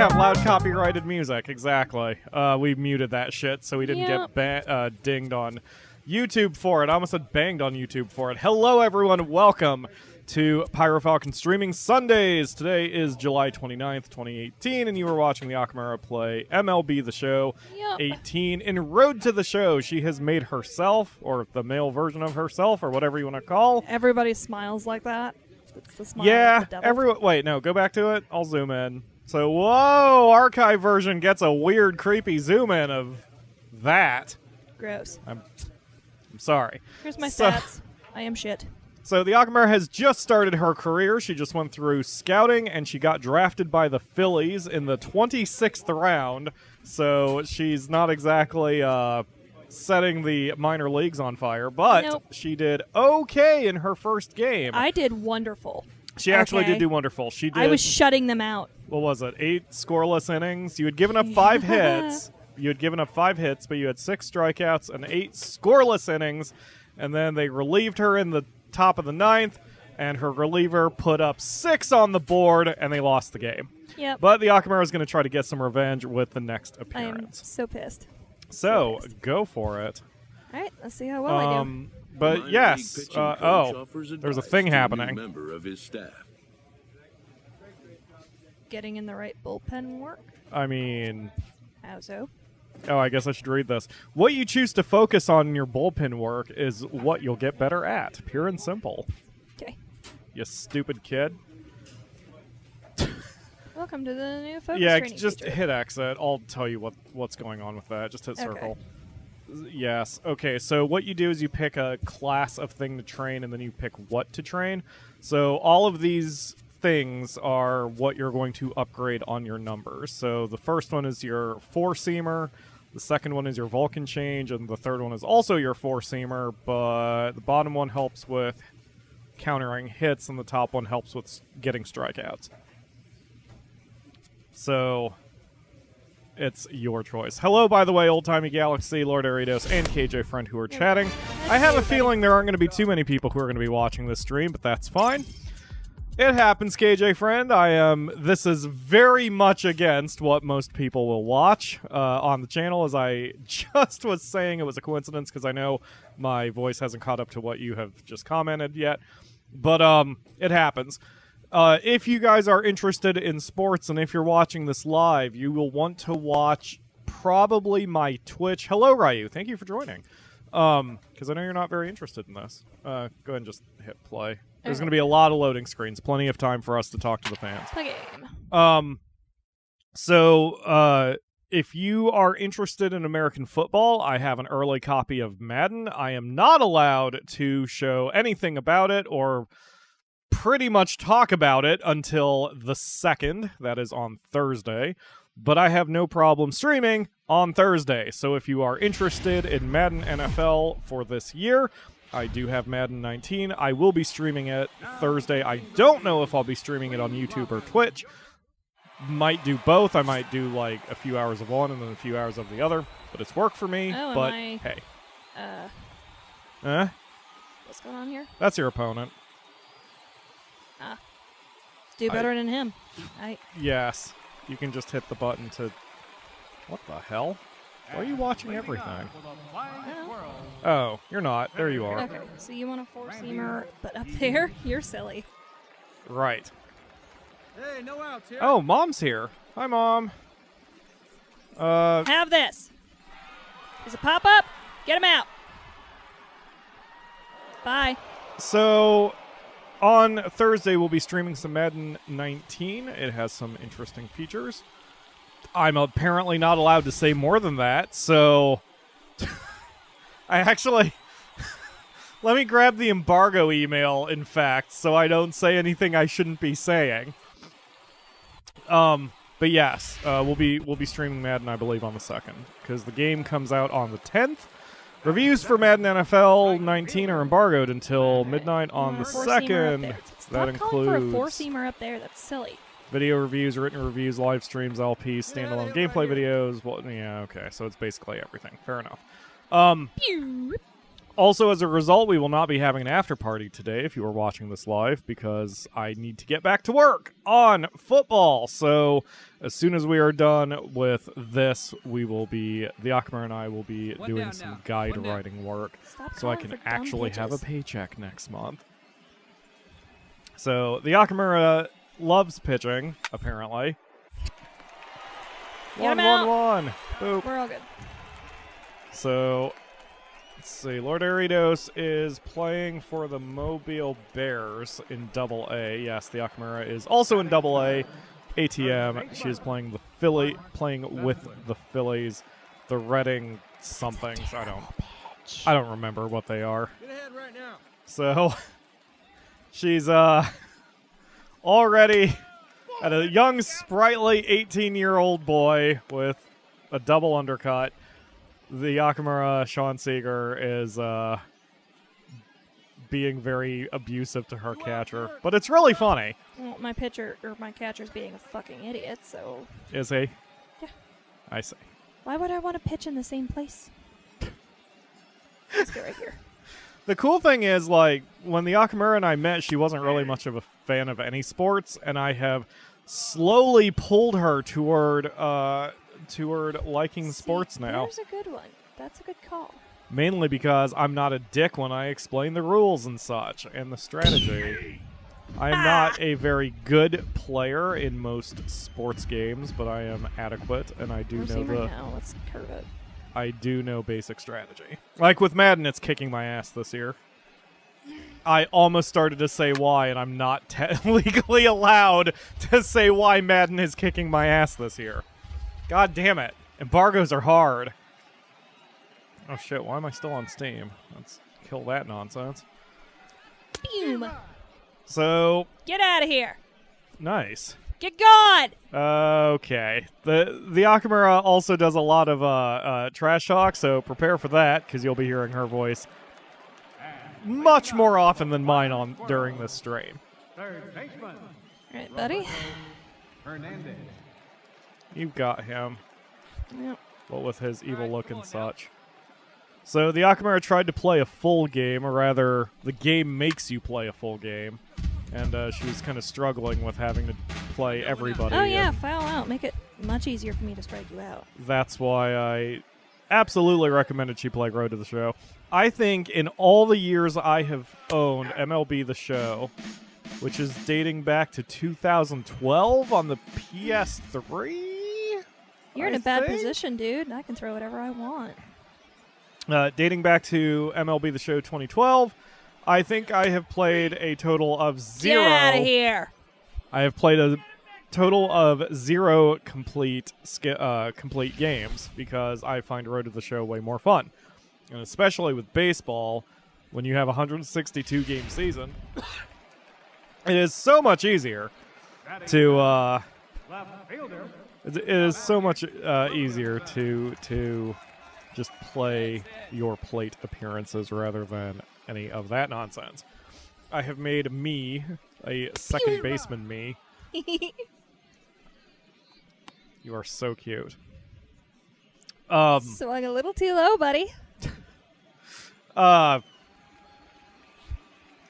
have loud copyrighted music. Exactly. We muted that shit so we didn't get dinged on YouTube for it. I almost said banged on YouTube for it. Hello, everyone. Welcome to PyroFalkon Streaming Sundays. Today is July 29th, 2018, and you are watching the Akamura play MLB The Show 18. In Road to the Show, she has made herself, or the male version of herself, or whatever you want to call. Everybody smiles like that. It's the smile Yeah, of the devil. everyone. Wait, no, go back to it. I'll zoom in. So, whoa, archive version gets a weird, creepy zoom in of that. Gross. I'm sorry. Here's my stats. I am shit. So the Akamura has just started her career. She just went through scouting, and she got drafted by the Phillies in the 26th round. So she's not exactly setting the minor leagues on fire, but she did okay in her first game. I did wonderful. She actually did do wonderful. She did. I was shutting them out. What was it? 8 scoreless innings. You had given up 5 hits. You had given up 5 hits, but you had 6 strikeouts and 8 scoreless innings. And then they relieved her in the top of the 9th, and her reliever put up 6 on the board, and they lost the game. Yep. But the Akamura is going to try to get some revenge with the next appearance. I am so pissed. So go for it. All right, let's see how well I do. But yes, there's a thing happening. Member of his staff. Getting in the right bullpen work? I mean... How so? Oh, I guess I should read this. What you choose to focus on in your bullpen work is what you'll get better at. Pure and simple. Okay. You stupid kid. Welcome to the new focus training just feature. hit exit. I'll tell you what's going on with that. Just hit circle. Yes. Okay, so what you do is you pick a class of thing to train, and then you pick what to train. So all of these things are what you're going to upgrade on your numbers. So the first one is your 4-seamer, the second one is your Vulcan change, and the third one is also your 4-seamer, but the bottom one helps with countering hits, and the top one helps with getting strikeouts. So it's your choice. Hello, by the way, Old Timey Galaxy, Lord Aridos, and KJ Friend who are chatting. I have a feeling there aren't going to be too many people who are going to be watching this stream, but that's fine. It happens, KJ Friend. This is very much against what most people will watch on the channel, as I just was saying. It was a coincidence because I know my voice hasn't caught up to what you have just commented yet. But it happens. If you guys are interested in sports, and if you're watching this live, you will want to watch probably my Twitch. Hello, Ryu. Thank you for joining. Because I know you're not very interested in this. Go ahead and just hit play. There's going to be a lot of loading screens. Plenty of time for us to talk to the fans. Play game. So, if you are interested in American football, I have an early copy of Madden. I am not allowed to show anything about it or pretty much talk about it until the 2nd. That is on Thursday. But I have no problem streaming on Thursday. So if you are interested in Madden NFL for this year, I do have Madden 19. I will be streaming it Thursday. I don't know if I'll be streaming it on YouTube or Twitch. Might do both. I might do like a few hours of one and then a few hours of the other. But it's work for me. Oh, but hey. What's going on here? That's your opponent. Do better than him. Yes. You can just hit the button to... What the hell? Why are you watching everything? Oh, you're not. There you are. Okay, so you want a 4-seamer, but up there, you're silly. Right. Hey, no outs here. Oh, Mom's here. Hi, Mom. Have this. Is it pop up? Get him out. Bye. So, on Thursday, we'll be streaming some Madden 19. It has some interesting features. I'm apparently not allowed to say more than that, so I actually... Let me grab the embargo email, in fact, so I don't say anything I shouldn't be saying. But yes, we'll be streaming Madden, I believe, on the 2nd, because the game comes out on the 10th. Reviews for Madden NFL 19 are embargoed until midnight on the 2nd. That includes for a 4-seamer up there. That's silly. Video reviews, written reviews, live streams, LPs, standalone gameplay videos. Well, yeah, okay, so it's basically everything. Fair enough. Also, as a result, we will not be having an after party today if you are watching this live because I need to get back to work on football. So as soon as we are done with this, the Akamura and I will be doing some guide writing work so I can actually have a paycheck next month. So the Akamura loves pitching, apparently. Get him out. 1-1-1. Boop. We're all good. So, let's see. Lord Aridos is playing for the Mobile Bears in Double A. Yes, the Akamura is also in Double A. ATM. She is playing with the Phillies, the Reading somethings. I don't remember what they are. Get ahead right now. So, she's already at a young, sprightly 18-year-old boy with a double undercut. The Akamura, Sean Seager, is being very abusive to her catcher. But it's really funny. Well, my catcher's being a fucking idiot, so... Is he? Yeah. I see. Why would I want to pitch in the same place? Let's go right here. The cool thing is, like, when the Akamura and I met, she wasn't really much of a fan of any sports, and I have slowly pulled her toward liking sports now. There's a good one. That's a good call. Mainly because I'm not a dick when I explain the rules and such, and the strategy. I am not a very good player in most sports games, but I am adequate, and I do know right now. Let's curve it. I do know basic strategy. Like with Madden, it's kicking my ass this year. I almost started to say why, and I'm not legally allowed to say why Madden is kicking my ass this year. God damn it. Embargoes are hard. Oh shit, why am I still on Steam? Let's kill that nonsense. Boom. So... Get out of here. Nice. Get gone. Okay. The Akamura also does a lot of trash talk, so prepare for that, because you'll be hearing her voice much more often than mine during this stream. Third baseman. All right, buddy. Hernandez. You've got him. Yep. What with his evil look and such. So the Akamura tried to play a full game, or rather, the game makes you play a full game. And she was kind of struggling with having to play everybody. Oh, yeah, foul out. Make it much easier for me to strike you out. That's why I absolutely recommended she play Road to the Show. I think in all the years I have owned MLB The Show, which is dating back to 2012 on the PS3? You're in a bad position, dude. I can throw whatever I want. Dating back to MLB The Show 2012, I think I have played a total of 0. Get out of here. I have played a total of 0 complete games because I find Road to the Show way more fun. And especially with baseball, when you have a 162-game season, it is so much easier to... it is so much easier to just play your plate appearances rather than any of that nonsense. I have made me a second baseman me. You are so cute. Swung a little too low, buddy. I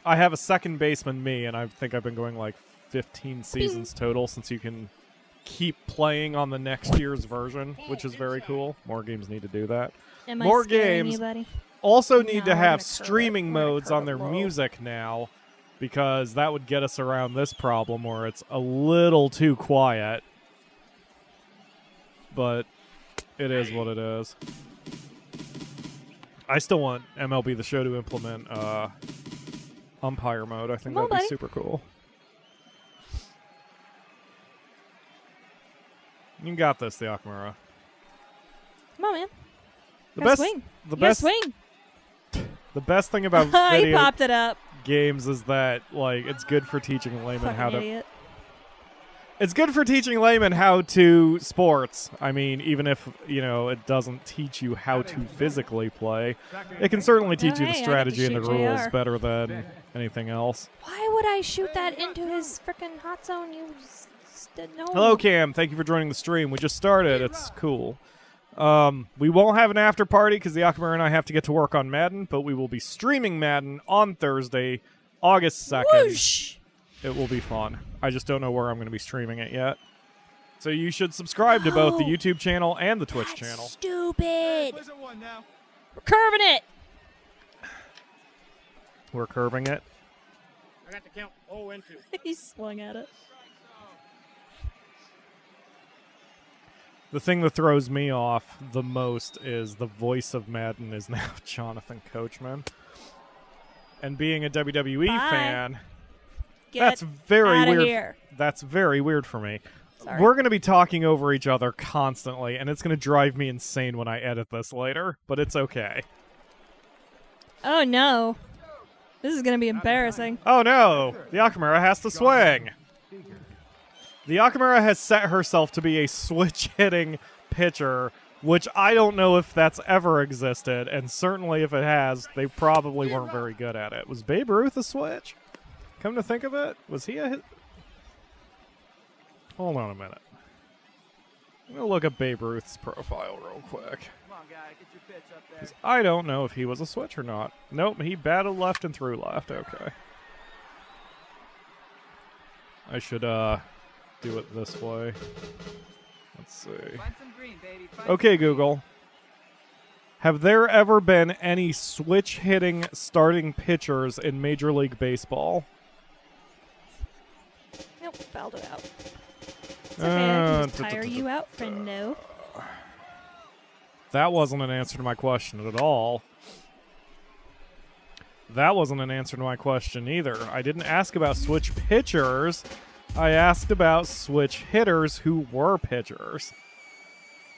have a second baseman me, and I think I've been going like 15 seasons total since you can keep playing on the next year's version, which is very cool. More games need to do that. Am More I scaring games you, buddy? also need No, to we're have gonna curve streaming it. We're gonna modes curve on it their low. music now, because that would get us around this problem where it's a little too quiet. But it is what it is. I still want MLB The Show to implement umpire mode. I think Come on, that'd be buddy. super cool. You got this, the Akamura. Come on, man. The Gotta best, swing. the You gotta best, swing. the best thing about He video popped it up. games is that like it's good for teaching laymen Fucking how to. idiot. It's good for teaching laymen how to sports. I mean, even if, it doesn't teach you how to physically play, it can certainly teach you the hey, I get to strategy and the shoot rules JR. better than anything else. Why would I shoot that into his frickin' hot zone? You no. Hello, Cam. Thank you for joining the stream. We just started. It's cool. We won't have an after party because the Akamura and I have to get to work on Madden, but we will be streaming Madden on Thursday, August 2nd. Whoosh! It will be fun. I just don't know where I'm going to be streaming it yet. So you should subscribe to both the YouTube channel and the Twitch channel. Stupid. We're curving it. We're curving it. I got to count 0 and 2. He swung at it. The thing that throws me off the most is the voice of Madden is now Jonathan Coachman. And being a WWE Bye. fan, Get that's very outta weird. here. That's very weird for me. Sorry. We're going to be talking over each other constantly, and it's going to drive me insane when I edit this later, but it's okay. Oh no. This is gonna be embarrassing. Oh no! The Akamura has to swing! The Akamura has set herself to be a switch-hitting pitcher, which I don't know if that's ever existed, and certainly if it has, they probably weren't very good at it. Was Babe Ruth a switch? Come to think of it, was he a hit? Hold on a minute. I'm going to look up Babe Ruth's profile real quick. Come on, guy, get your pitch up there. 'Cause I don't know if he was a switch or not. Nope, he batted left and threw left. Okay. I should, do it this way. Let's see. Find some green, baby. Find Okay, Google. Have there ever been any switch-hitting starting pitchers in Major League Baseball? Nope, fouled it out. It's okay, I can just Uh, tire you out, friendo. That wasn't an answer to my question at all. That wasn't an answer to my question either. I didn't ask about switch pitchers. I asked about switch hitters who were pitchers.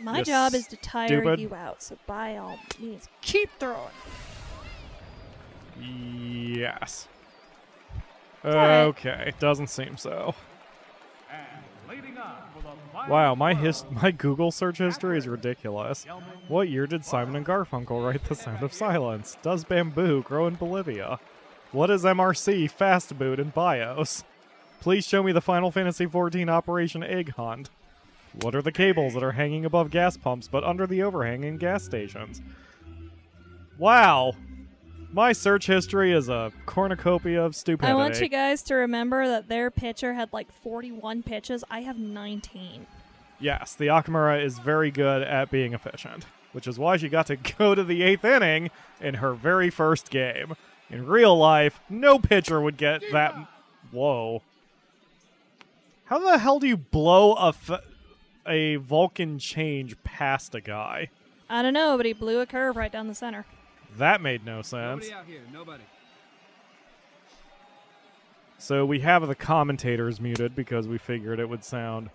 My You job is to tire stupid. you out, so by all means, keep throwing. Yes. alright. Okay, doesn't seem so. And leading up for the Wow, my Google search history is ridiculous. What year did Simon and Garfunkel write The Sound of Silence? Does bamboo grow in Bolivia? What is MRC fast boot in BIOS? Please show me the Final Fantasy XIV Operation Egg Hunt. What are the cables that are hanging above gas pumps but under the overhang in gas stations? Wow. My search history is a cornucopia of stupidity. I want you guys to remember that their pitcher had like 41 pitches. I have 19. Yes, the Akamura is very good at being efficient, which is why she got to go to the 8th inning in her very first game. In real life, no pitcher would get that. Whoa. How the hell do you blow a Vulcan change past a guy? I don't know, but he blew a curve right down the center. That made no sense. Nobody out here, nobody. So we have the commentators muted because we figured it would sound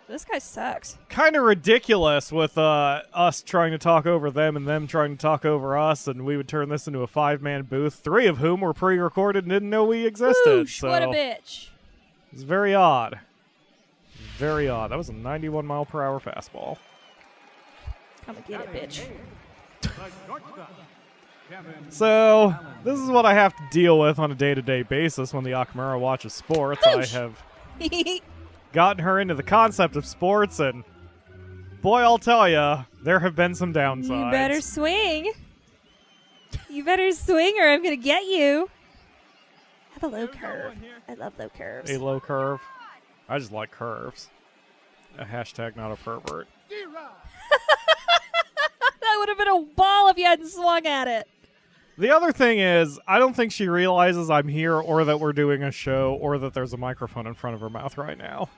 This guy sucks. kind of ridiculous with us trying to talk over them and them trying to talk over us, and we would turn this into a 5-man booth, 3 of whom were pre-recorded and didn't know we existed. Whoosh, So what a bitch. it's very odd. Very odd. That was a 91-mile-per-hour fastball. Come and get it, bitch. The shortstop, Kevin. So this is what I have to deal with on a day-to-day basis when the Akamura watches sports. I Whoosh. have gotten her into the concept of sports, and boy, I'll tell you, there have been some downsides. You better swing. You better swing or I'm going to get you. Have a low curve. I love low curves. A low curve. I just like curves. A hashtag not a pervert. That would have been a ball if you hadn't swung at it. The other thing is, I don't think she realizes I'm here or that we're doing a show or that there's a microphone in front of her mouth right now.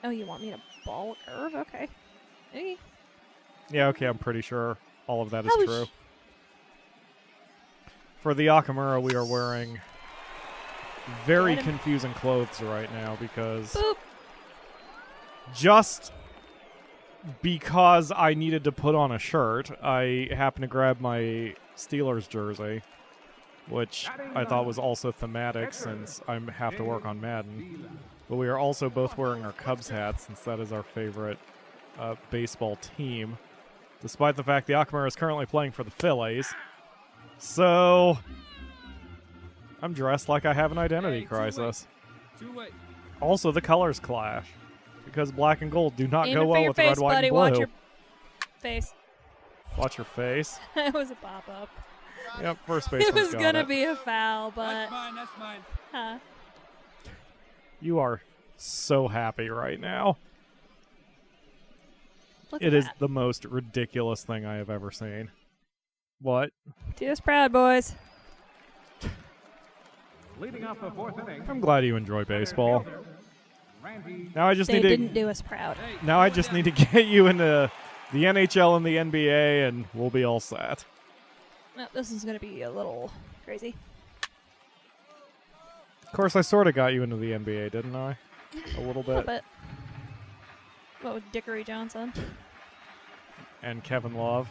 Oh, you want me to ball a curve? Okay. Okay. Yeah, okay, I'm pretty sure all of that is Ouch. true. For the Akamura, we are wearing very Get him. confusing clothes right now because Boop. just because I needed to put on a shirt, I happened to grab my Steelers jersey, which I thought was also thematic since I have to work on Madden. But we are also both wearing our Cubs hats since that is our favorite baseball team, despite the fact the Akamura is currently playing for the Phillies. So I'm dressed like I have an identity crisis. Too late. Also, the colors clash because black and gold do not Aiming go for well your with face, red, white, buddy. and Watch blue. your... Face. Watch your face. It was a pop-up. Yep, first base. It was gonna be a foul, but That's mine. That's mine. huh. You are so happy right now. Look It at is that. the most ridiculous thing I have ever seen. What? Do us proud, boys. Leading off the fourth inning. I'm glad you enjoy baseball. Randy. Now I just They need to. didn't do us proud. Hey, Now I just need to get you into the NHL and the NBA, and we'll be all set. No, this is gonna be a little crazy. Of course, I sort of got you into the NBA, didn't I? A little A little bit. bit. What with Dickory Johnson? And Kevin Love.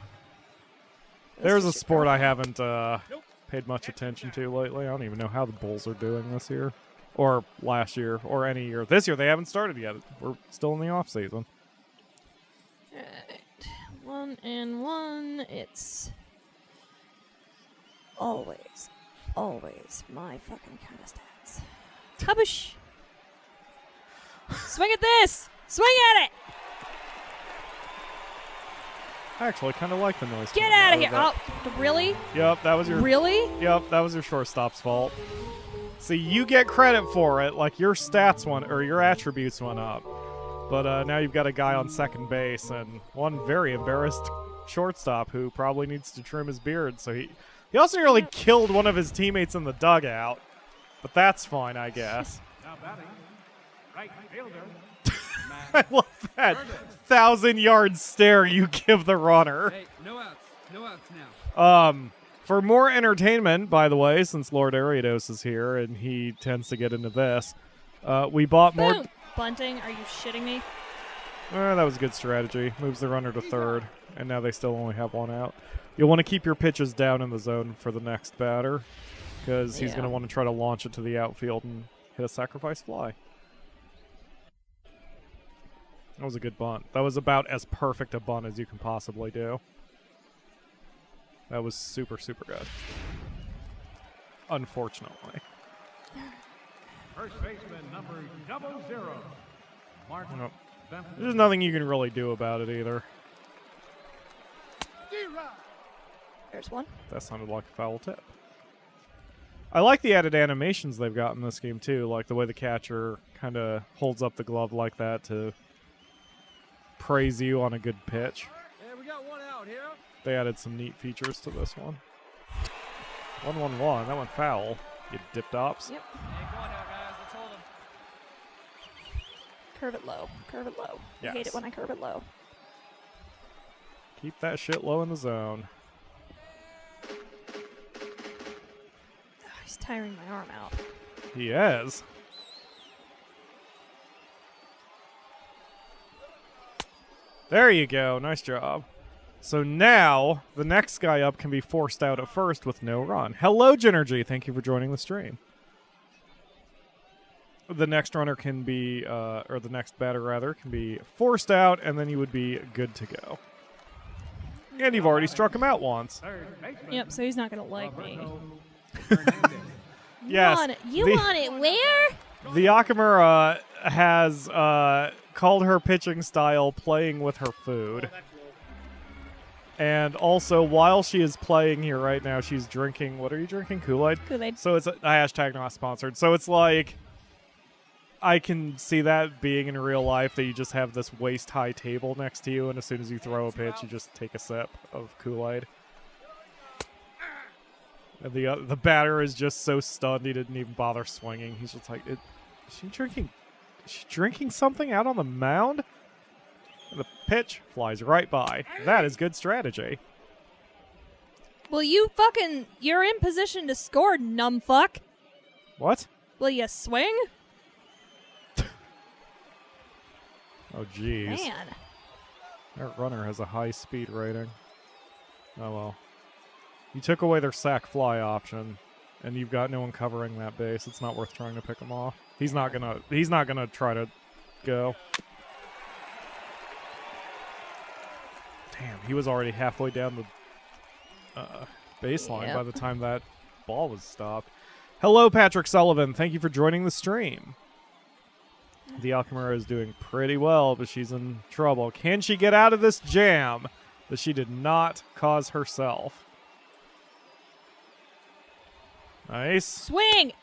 This There's is a your sport I girlfriend. haven't paid much attention to lately. I don't even know how the Bulls are doing this year, or last year, or any year. This year they haven't started yet. We're still in the off season. Alright. 1-1. It's always my fucking kind of stats. Hubush. Swing at this! Swing at it! I actually kind of like the noise. Get coming out of of here! that. Oh, really? Yep, that was your. Really? Yep, that was your shortstop's fault. See, you get credit for it, like your stats went, or your attributes went up. But now you've got a guy on second base and one very embarrassed shortstop who probably needs to trim his beard. So he also nearly killed one of his teammates in the dugout. But that's fine, I guess. Now batting. Right fielder. I love that 1,000-yard stare you give the runner. Hey, no outs. No outs now. For more entertainment, by the way, since Lord Ariados is here and he tends to get into this, we bought more. Boom. Bunting? Are you shitting me? That was a good strategy. Moves the runner to third, and now they still only have one out. You'll want to keep your pitches down in the zone for the next batter, because he's Yeah. going to want to try to launch it to the outfield and hit a sacrifice fly. That was a good bunt. That was about as perfect a bunt as you can possibly do. That was super, super good. Unfortunately. First baseman number 00. Martin Nope. Benson. There's nothing you can really do about it either. There's one. That sounded like a foul tip. I like the added animations they've got in this game, too. Like the way the catcher kind of holds up the glove like that to praise you on a good pitch. Hey, we got one out here. They added some neat features to this one. 1-1-1. That went foul. You dip-tops. Yep. Hey, go on now, guys. Let's hold him. Curve it low. Curve it low. I hate Yes. it when I curve it low. Keep that shit low in the zone. He's tiring my arm out. He is. There you go. Nice job. So now, the next guy up can be forced out at first with no run. Hello, Genergy. Thank you for joining the stream. The next runner can be, or the next batter, rather, can be forced out, and then you would be good to go. And you've already struck him out once. Third baseman. Yep, so he's not going to like me. Roberto Hernandez. Yes. You the- want it where? The Akamura has called her pitching style playing with her food. And also, while she is playing here right now, she's drinking, what are you drinking? Kool-Aid? Kool-Aid. So it's a hashtag not sponsored. So it's like, I can see that being in real life, that you just have this waist-high table next to you, and as soon as you throw a pitch, you just take a sip of Kool-Aid. And the batter is just so stunned he didn't even bother swinging. He's just like, is she drinking something out on the mound? And the pitch flies right by. That is good strategy. Well, you're in position to score, numbfuck. What? Will you swing? Oh, jeez. Man. That runner has a high speed rating. Oh, well. You took away their sack fly option, and you've got no one covering that base. It's not worth trying to pick him off. He's not gonna try to go. Damn, he was already halfway down the baseline Yep. by the time that ball was stopped. Hello, Patrick Sullivan. Thank you for joining the stream. The Akamura is doing pretty well, but she's in trouble. Can she get out of this jam? that she did not cause herself. Nice. Swing!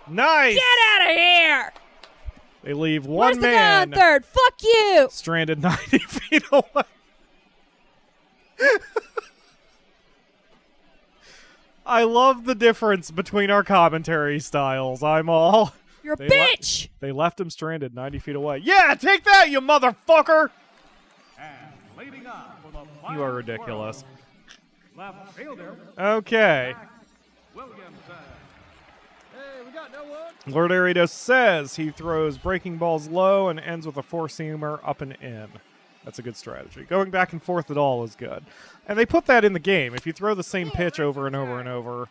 Nice! Get out of here! They leave Where's one the guy on man third? Fuck you! stranded 90 feet away. I love the difference between our commentary styles. I'm all... You're a They bitch! They left him stranded 90 feet away. Yeah, take that, you motherfucker! And leading up for the You are final ridiculous. throw, left fielder, Okay. Williamson. Hey, we got no one. Lord Aridos says he throws breaking balls low and ends with a four-seamer up and in. That's a good strategy. Going back and forth at all is good. And they put that in the game. If you throw the same pitch over and over and over,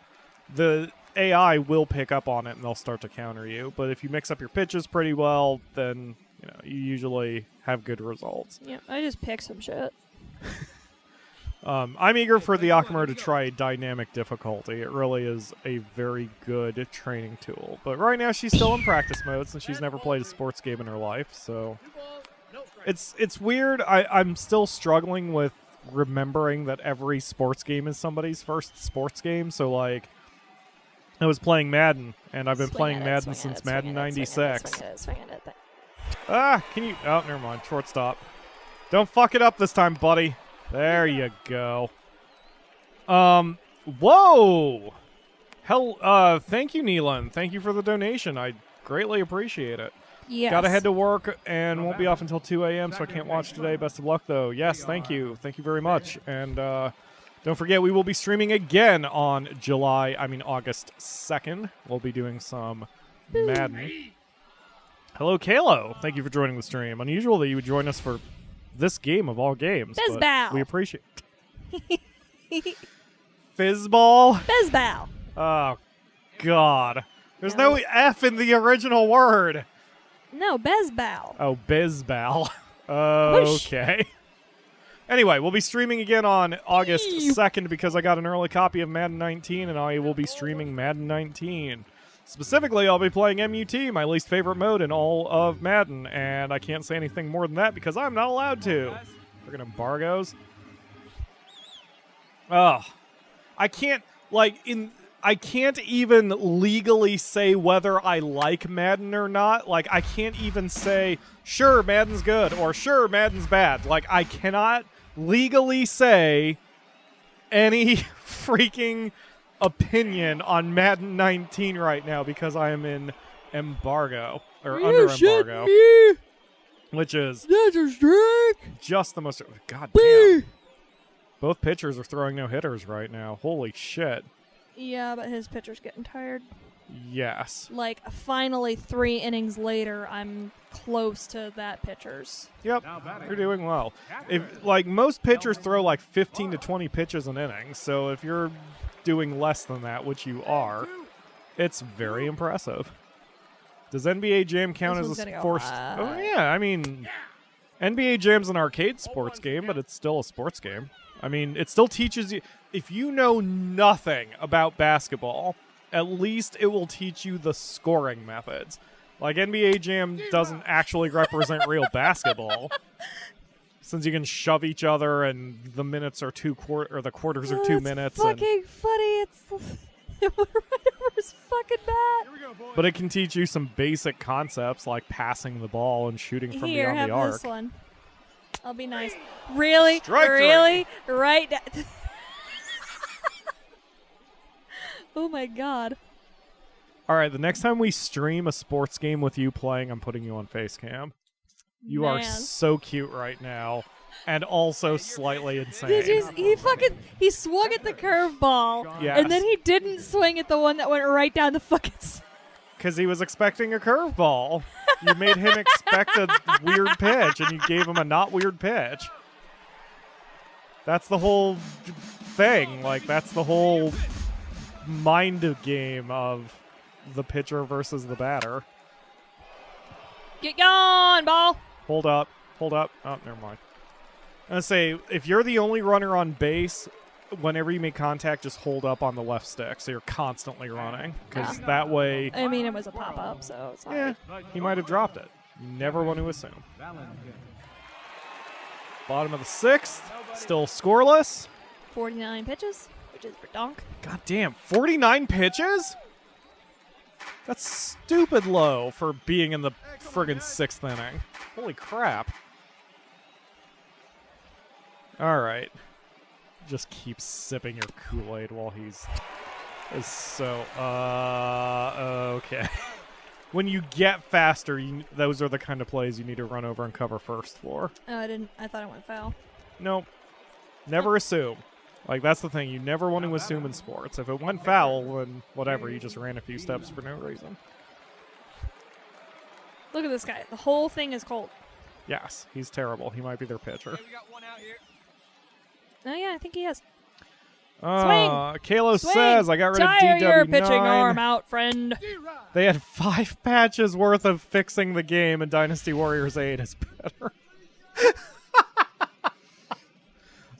the AI will pick up on it and they'll start to counter you. But if you mix up your pitches pretty well, then you usually have good results. Yeah, I just picked some shit. I'm eager for the Akamura to try dynamic difficulty. It really is a very good training tool. But right now she's still in practice mode since she's never played a sports game in her life. So it's weird. I'm still struggling with remembering that every sports game is somebody's first sports game. So like, I was playing Madden, and I've been playing Madden since Madden 96. Ah, can you... Oh, never mind. Shortstop. Don't fuck it up this time, buddy. There you go. Whoa! Hell, thank you, Neelan. Thank you for the donation. I greatly appreciate it. Yes. Gotta head to work and won't be off until 2 a.m., so I can't watch today. Best of luck, though. Yes, thank you. Thank you very much. And don't forget, we will be streaming again on August 2nd. We'll be doing some Madden. Hello, Kalo. Thank you for joining the stream. Unusual that you would join us for this game of all games. Fizzball. We appreciate it. Fizzball? Bezbow. Oh, God. There's no F in the original word. No, Bezbow. Oh, Bizbal. Okay. Anyway, we'll be streaming again on August 2nd because I got an early copy of Madden 19, and I will be streaming Madden 19. Specifically, I'll be playing MUT, my least favorite mode in all of Madden, and I can't say anything more than that because I'm not allowed to. Friggin' embargoes. Ugh. I can't even legally say whether I like Madden or not. Like, I can't even say, sure, Madden's good, or sure, Madden's bad. Like, I cannot legally say any freaking opinion on Madden 19 right now because I am in embargo, or under embargo. Which is just the most... God damn. Both pitchers are throwing no-hitters right now. Holy shit. Yeah, but his pitcher's getting tired. Yes. Like, finally, 3 innings later, I'm close to that pitcher's. Yep, you're doing well. Like, most pitchers throw like 15 to 20 pitches an inning, so if you're doing less than that, which you are, it's very impressive. Does NBA Jam count as a sports? Oh yeah, I mean, NBA Jam's an arcade sports game, but it's still a sports game. I mean, it still teaches you. If you know nothing about basketball, at least it will teach you the scoring methods. Like, NBA Jam doesn't actually represent real basketball, since you can shove each other and the minutes are the quarters are 2 minutes. Fucking funny. It's right over his fucking bat. But it can teach you some basic concepts like passing the ball and shooting from beyond have the arc. this one. I'll be nice. Really? Strike really? Right? Oh my god. All right, the next time we stream a sports game with you playing, I'm putting you on face cam. You are so cute right now, and also slightly insane. He swung at the curveball, Yes. and then he didn't swing at the one that went right down the fucking... Because he was expecting a curveball. You made him expect a weird pitch, and you gave him a not weird pitch. That's the whole thing. Like, that's the whole mind game of the pitcher versus the batter. Get gone, ball! Hold up. Hold up. Oh, never mind. I'm going to say, if you're the only runner on base, whenever you make contact, just hold up on the left stick, so you're constantly running. Because that way... I mean, it was a pop-up, so it's not... Yeah, he might have dropped it. You never want to assume. Bottom of the 6th. Still scoreless. 49 pitches, which is for donk. God damn, 49 pitches? That's stupid low for being in the friggin' 6th inning. Holy crap. Alright. Just keep sipping your Kool-Aid while he's... is so... okay. When you get faster, those are the kind of plays you need to run over and cover first for. Oh, I didn't. I thought it went foul. Nope. Never assume. Like, that's the thing. You never want to assume in sports. If it went foul, then whatever. You just ran a few steps for no reason. Look at this guy. The whole thing is cold. Yes, he's terrible. He might be their pitcher. We got one out here. Oh, yeah, I think he is. Kalo Swing. says, I got rid of Tire DW9. your pitching arm out, friend. They had 5 patches worth of fixing the game, and Dynasty Warriors 8 is better.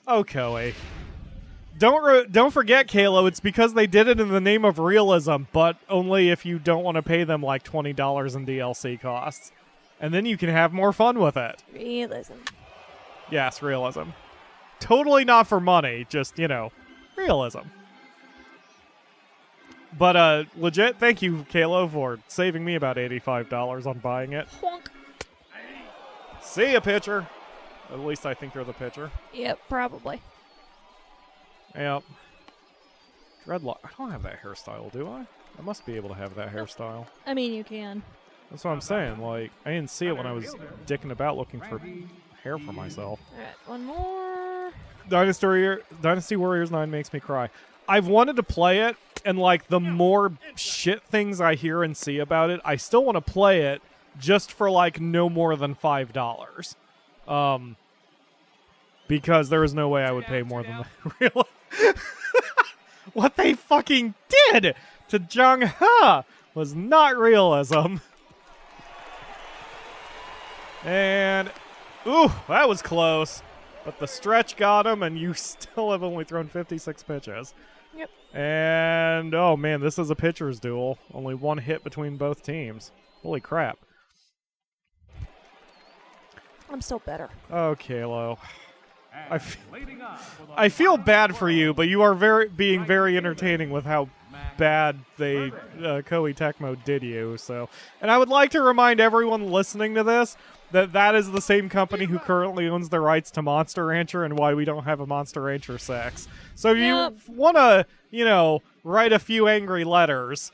Oh, Koei. Don't forget, Kalo, it's because they did it in the name of realism, but only if you don't want to pay them like $20 in DLC costs. And then you can have more fun with it. Realism. Yes, realism. Totally not for money, just, realism. But legit, thank you, Kalo, for saving me about $85 on buying it. Honk. See ya, pitcher. At least I think you're the pitcher. Yep, probably. Yep. Dreadlock. I don't have that hairstyle, do I? I must be able to have that hairstyle. I mean, you can. That's what I'm saying. Like, I didn't see it when I was dicking about looking for hair for myself. All right, one more. Dynasty Warriors 9 makes me cry. I've wanted to play it, and like the more shit things I hear and see about it, I still want to play it just for like no more than $5. Because there is no way I would pay more than that. Really? What they fucking did to Jung Ha was not realism. And, ooh, that was close. But the stretch got him, and you still have only thrown 56 pitches. Yep. And, oh man, this is a pitcher's duel. Only one hit between both teams. Holy crap. I'm still better. Oh, Kalo. I feel bad for you, but you are being very entertaining with how bad they Koei Tecmo did you. So, and I would like to remind everyone listening to this that is the same company who currently owns the rights to Monster Rancher and why we don't have a Monster Rancher 6. So if you want to, write a few angry letters.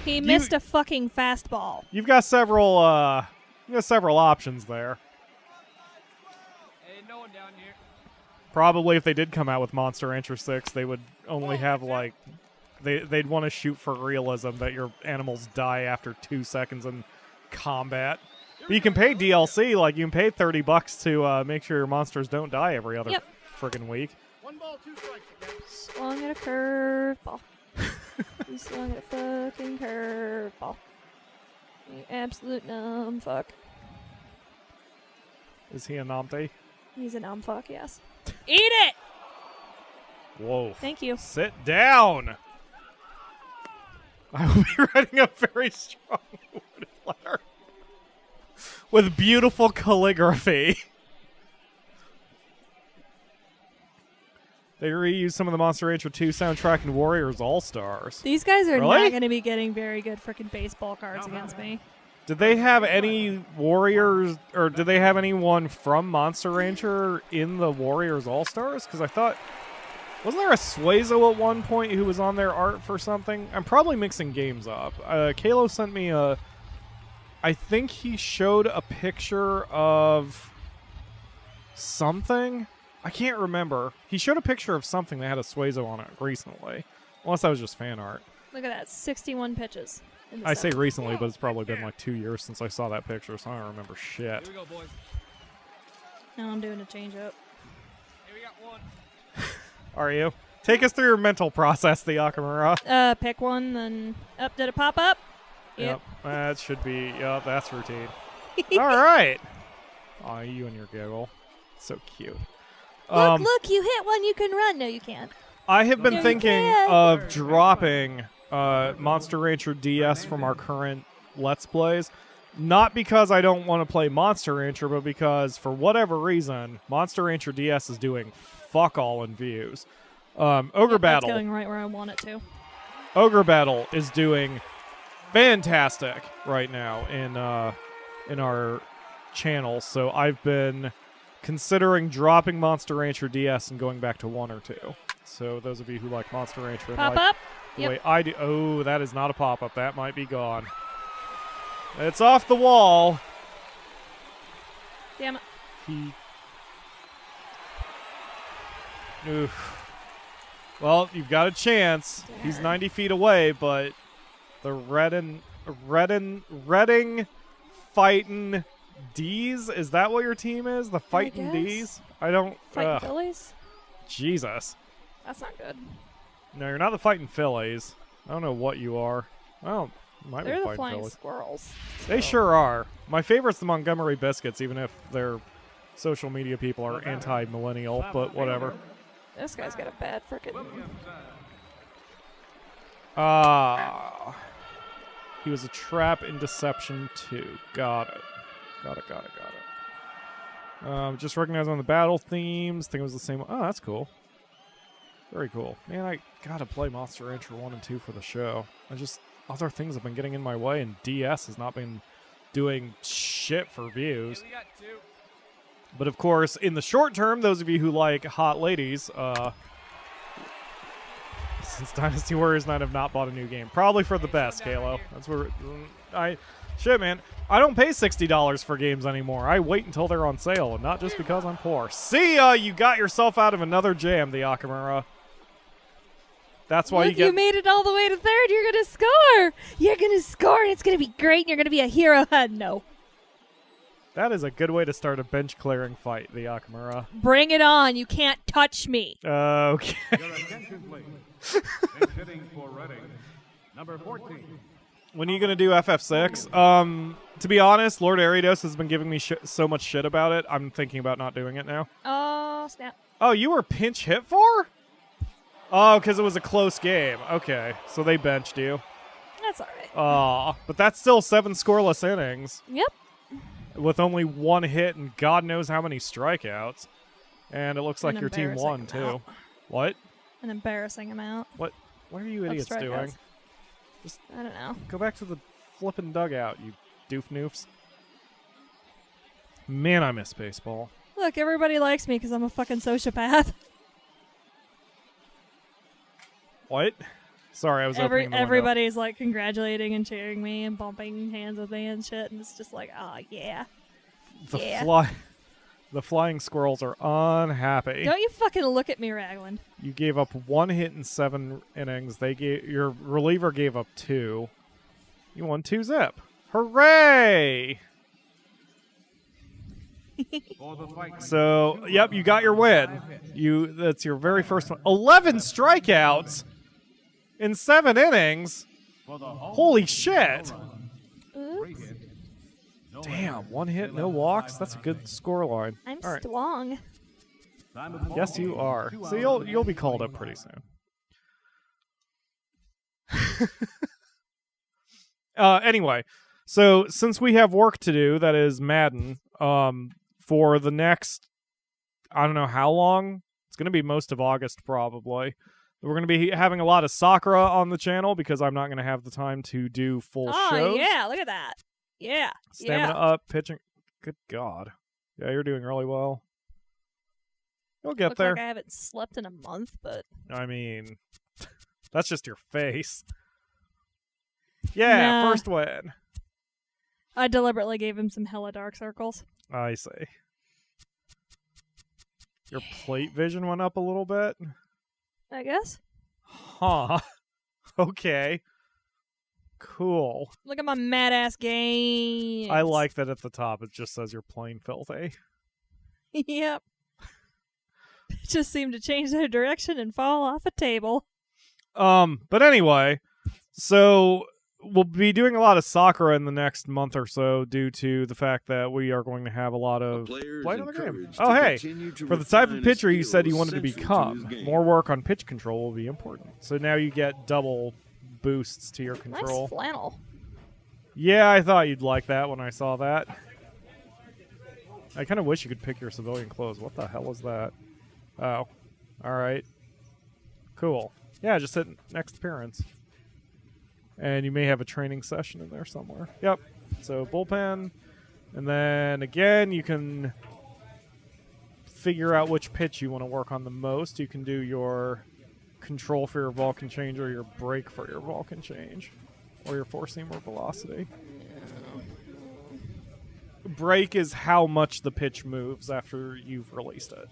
He missed a fucking fastball. You've got several options there. Hey, no one down here. Probably if they did come out with Monster Rancher 6, they would only have like they'd want to shoot for realism that your animals die after 2 seconds in combat. But you can pay DLC, like you can pay $30 to make sure your monsters don't die every other friggin' week. 1 ball, 2 strikes again. Swung at a curveball. He swung at a fucking curveball. You absolute numb fuck. Is he a Namte? He's a numb fuck, yes. Eat it! Whoa. Thank you. Sit down! I will be writing a very strong worded letter. With beautiful calligraphy. They reused some of the Monster Rancher 2 soundtrack in Warriors All-Stars. These guys are Really? not going to be getting very good freaking baseball cards against me. Did they have any Warriors, or did they have anyone from Monster Rancher in the Warriors All-Stars? Because I thought, wasn't there a Suezo at one point who was on their art for something? I'm probably mixing games up. Kalo sent me I think he showed a picture of something. I can't remember. He showed a picture of something that had a Suezo on it recently. Unless that was just fan art. Look at that, 61 pitches. I say recently, but it's probably been like 2 years since I saw that picture, so I don't remember shit. Here we go, boys. Now I'm doing a change-up. Here we got one. Are you? Take us through your mental process, the Akamura. Pick one, then up. Did it pop up? Yep. That should be, that's routine. All right. Aw, you and your giggle. So cute. Look, you hit one, you can run. No, you can't. I have been No, you thinking can't. of dropping Monster Rancher DS from our current Let's Plays Not because I don't want to play Monster Rancher, but because, for whatever reason, Monster Rancher DS is doing fuck all in views. Ogre Battle. It's going right where I want it to. Ogre Battle is doing fantastic right now in our channel, so I've been considering dropping Monster Rancher DS and going back to 1 or 2. So those of you who like Monster Rancher and Pop like up. the Yep. way I do, oh, that is not a pop-up. That might be gone. It's off the wall. Damn it. Oof. Well, you've got a chance. He's 90 feet away, but the Redding fighting D's? Is that what your team is? The fighting guess. D's? I don't. Fighting Phillies? Jesus. That's not good. No, you're not the fighting Phillies. I don't know what you are. Well, you might They're be the fighting flying Phillies. squirrels. They sure are. My favorite's the Montgomery Biscuits, even if their social media people are anti-millennial, but whatever. This guy's got a bad frickin'. He was a trap in Deception 2. Got it. Just recognized on the battle themes. Think it was the same one. Oh, that's cool. Very cool. Man, I gotta play Monster Rancher 1 and 2 for the show. Other things have been getting in my way, and DS has not been doing shit for views. But of course, in the short term, those of you who like hot ladies, since Dynasty Warriors 9 have not bought a new game, probably for the best, Halo. That's where shit, man. I don't pay $60 for games anymore. I wait until they're on sale, and not just because I'm poor. See ya! You got yourself out of another jam, the Akamura. That's why Look, you you made it all the way to third. You're gonna score. You're gonna score, and it's gonna be great. And you're gonna be a hero. No. That is a good way to start a bench clearing fight, the Akamura. Bring it on. You can't touch me. Okay. Your attention, please. And hitting for Reading, number 14. When are you going to do FF6? To be honest, Lord Aridos has been giving me so much shit about it, I'm thinking about not doing it now. Oh, snap. Oh, you were pinch hit for? Oh, because it was a close game. Okay, so they benched you. That's all right. But that's still 7 scoreless innings Yep. with only 1 hit and God knows how many strikeouts. And it looks like An your team won, embarrassing too. amount. What? An embarrassing amount. What are you of idiots doing? strikeouts. I don't know. Go back to the flippin' dugout, you doof noofs. Man, I miss baseball. Look, everybody likes me because I'm a fucking sociopath. What? Sorry, I was opening the window. Everybody's like congratulating and cheering me and bumping hands with me and shit, and it's just like, oh yeah. The flying squirrels are unhappy. Don't you fucking look at me, Ragland. You gave up 1 hit in 7 innings. Your reliever gave up 2. You won 2-zip. Hooray! For the fight. So, yep, you got your win. That's your very first one. 11 strikeouts in 7 innings. For the home Holy shit! free hit. No Damn, 1 hit, no walks. That's a good score line. I'm All right. strong. Time of ball. Yes, you are. 2 So hours. you'll be called up pretty soon. Anyway, so since we have work to do, that is Madden, for the next, I don't know how long. It's going to be most of August probably. We're going to be having a lot of Sakura on the channel because I'm not going to have the time to do full Oh shows. yeah, look at that. Yeah. Stamina yeah. up, pitching. Good God. Yeah, you're doing really well. You'll get Look there. like I haven't slept in a month, but I mean, that's just your face. Yeah, Nah. first win. I deliberately gave him some hella dark circles. I see. Your plate vision went up a little bit? I guess. Huh. Okay. Cool. Look at my mad ass games. I like that at the top it just says you're plain filthy. Yep. Just seemed to change their direction and fall off a table. But anyway, so we'll be doing a lot of Sakura in the next month or so due to the fact that we are going to have a lot of play another game. Oh, hey, for the type of pitcher you said you wanted to become, more work on pitch control will be important. So now you get double boosts to your control. Nice flannel. Yeah, I thought you'd like that when I saw that. I kind of wish you could pick your civilian clothes. What the hell is that? Oh. Alright. Cool. Yeah, just hit next appearance. And you may have a training session in there somewhere. Yep. So, bullpen. And then, again, you can figure out which pitch you want to work on the most. You can do your control for your Vulcan change or your brake for your Vulcan change. Or your four-seam or velocity. Brake is how much the pitch moves after you've released it.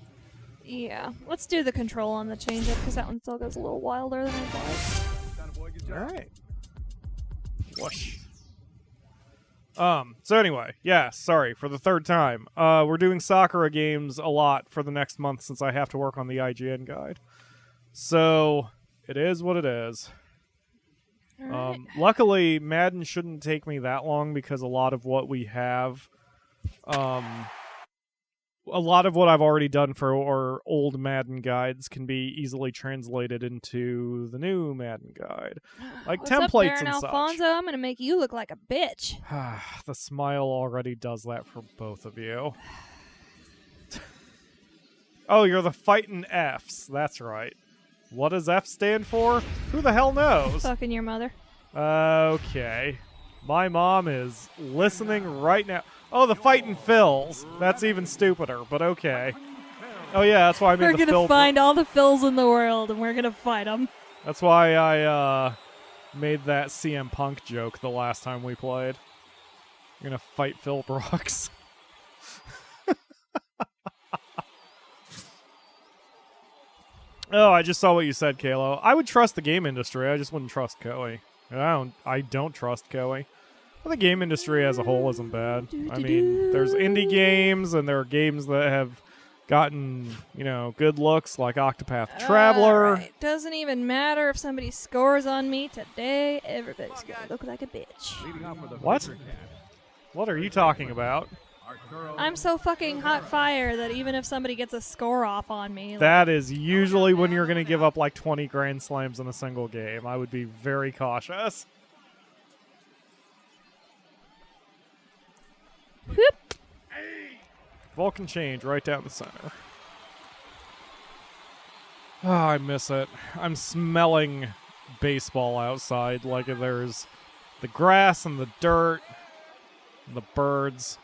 Yeah. Let's do the control on the changeup because that one still goes a little wilder than I thought. All right. Whoosh. So anyway, yeah, sorry for the third time. We're doing Sakura games a lot for the next month since I have to work on the IGN guide. So it is what it is. Right. Luckily, Madden shouldn't take me that long because a lot of what we have, a lot of what I've already done for our old Madden guides can be easily translated into the new Madden guide, like What's templates up, Baron and Alfonso? such. I'm gonna make you look like a bitch. The smile already does that for both of you. Oh, you're the fighting Fs. That's right. What does F stand for? Who the hell knows? Fucking your mother. Okay. My mom is listening right now. Oh, the fighting Phils. That's even stupider, but okay. Oh yeah, that's why I made We're the gonna Phil. find all the Phils in the world, and we're gonna fight them. That's why I made that CM Punk joke the last time we played. You're gonna fight Phil Brooks. Oh, I just saw what you said, Kalo. I would trust the game industry. I just wouldn't trust Koei. I don't trust Koei. Well, the game industry as a whole isn't bad. I mean, there's indie games, and there are games that have gotten, good looks, like Octopath Traveler. Right. Doesn't even matter if somebody scores on me today. Everybody's gonna look like a bitch. What? What are you talking about? I'm so fucking hot fire that even if somebody gets a score off on me... That is usually when you're going to give up like 20 Grand Slams in a single game. I would be very cautious. Whoop. Vulcan change right down the center. Oh, I miss it. I'm smelling baseball outside. Like there's the grass and the dirt and the birds.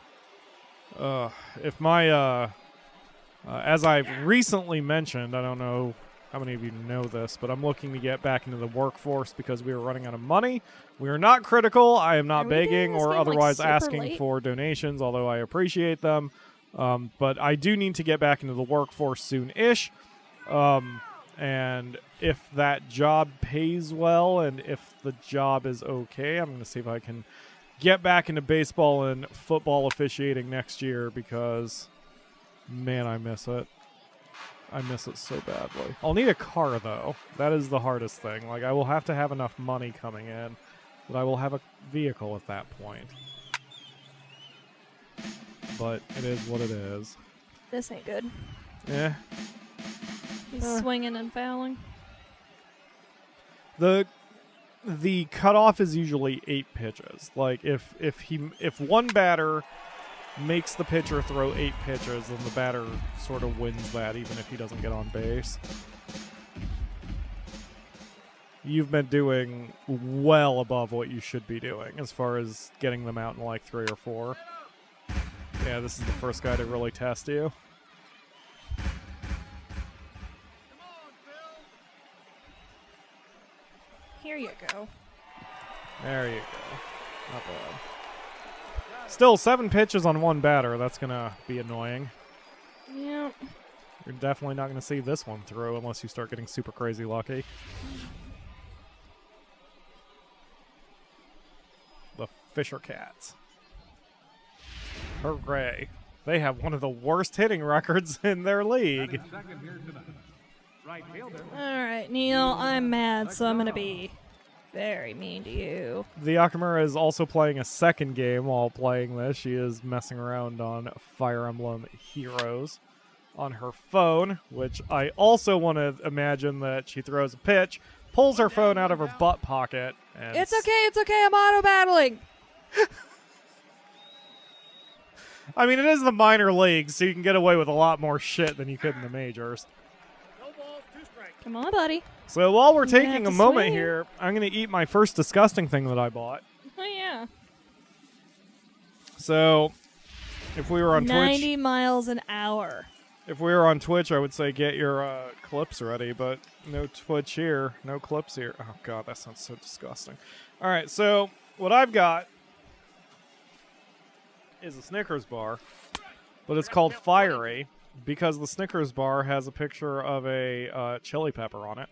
If my, as I've recently mentioned, I don't know how many of you know this, but I'm looking to get back into the workforce because we are running out of money. We are not critical. I am not begging or otherwise asking for donations, although I appreciate them. But I do need to get back into the workforce soon-ish. And if that job pays well and if the job is okay, I'm going to see if I can get back into baseball and football officiating next year because, man, I miss it. I miss it so badly. I'll need a car, though. That is the hardest thing. Like, I will have to have enough money coming in that I will have a vehicle at that point. But it is what it is. This ain't good. Yeah. He's swinging and fouling. The cutoff is usually 8 pitches. Like if one batter makes the pitcher throw 8 pitches, then the batter sort of wins that, even if he doesn't get on base. You've been doing well above what you should be doing as far as getting them out in like 3 or 4. Yeah, this is the first guy to really test you. Here you go. There you go. Not bad. Still, 7 pitches on one batter. That's going to be annoying. Yep. You're definitely not going to see this one through unless you start getting super crazy lucky. The Fisher Cats. Hooray. They have one of the worst hitting records in their league. Alright, Neil, I'm mad, so I'm gonna be very mean to you. The Akamura is also playing a second game while playing this. She is messing around on Fire Emblem Heroes on her phone, which I also want to imagine that she throws a pitch, pulls her phone out of her butt pocket. And It's okay, I'm auto-battling! I mean, it is the minor leagues, so you can get away with a lot more shit than you could in the majors. Come on, buddy. So while we're You're gonna taking a have to moment swing. here, I'm going to eat my first disgusting thing that I bought. Oh, yeah. So, if we were on 90 Twitch, miles an hour. if we were on Twitch, I would say get your clips ready, but no Twitch here, no clips here. Oh god, that sounds so disgusting. All right, so what I've got is a Snickers bar, but it's called Fiery because the Snickers bar has a picture of a chili pepper on it.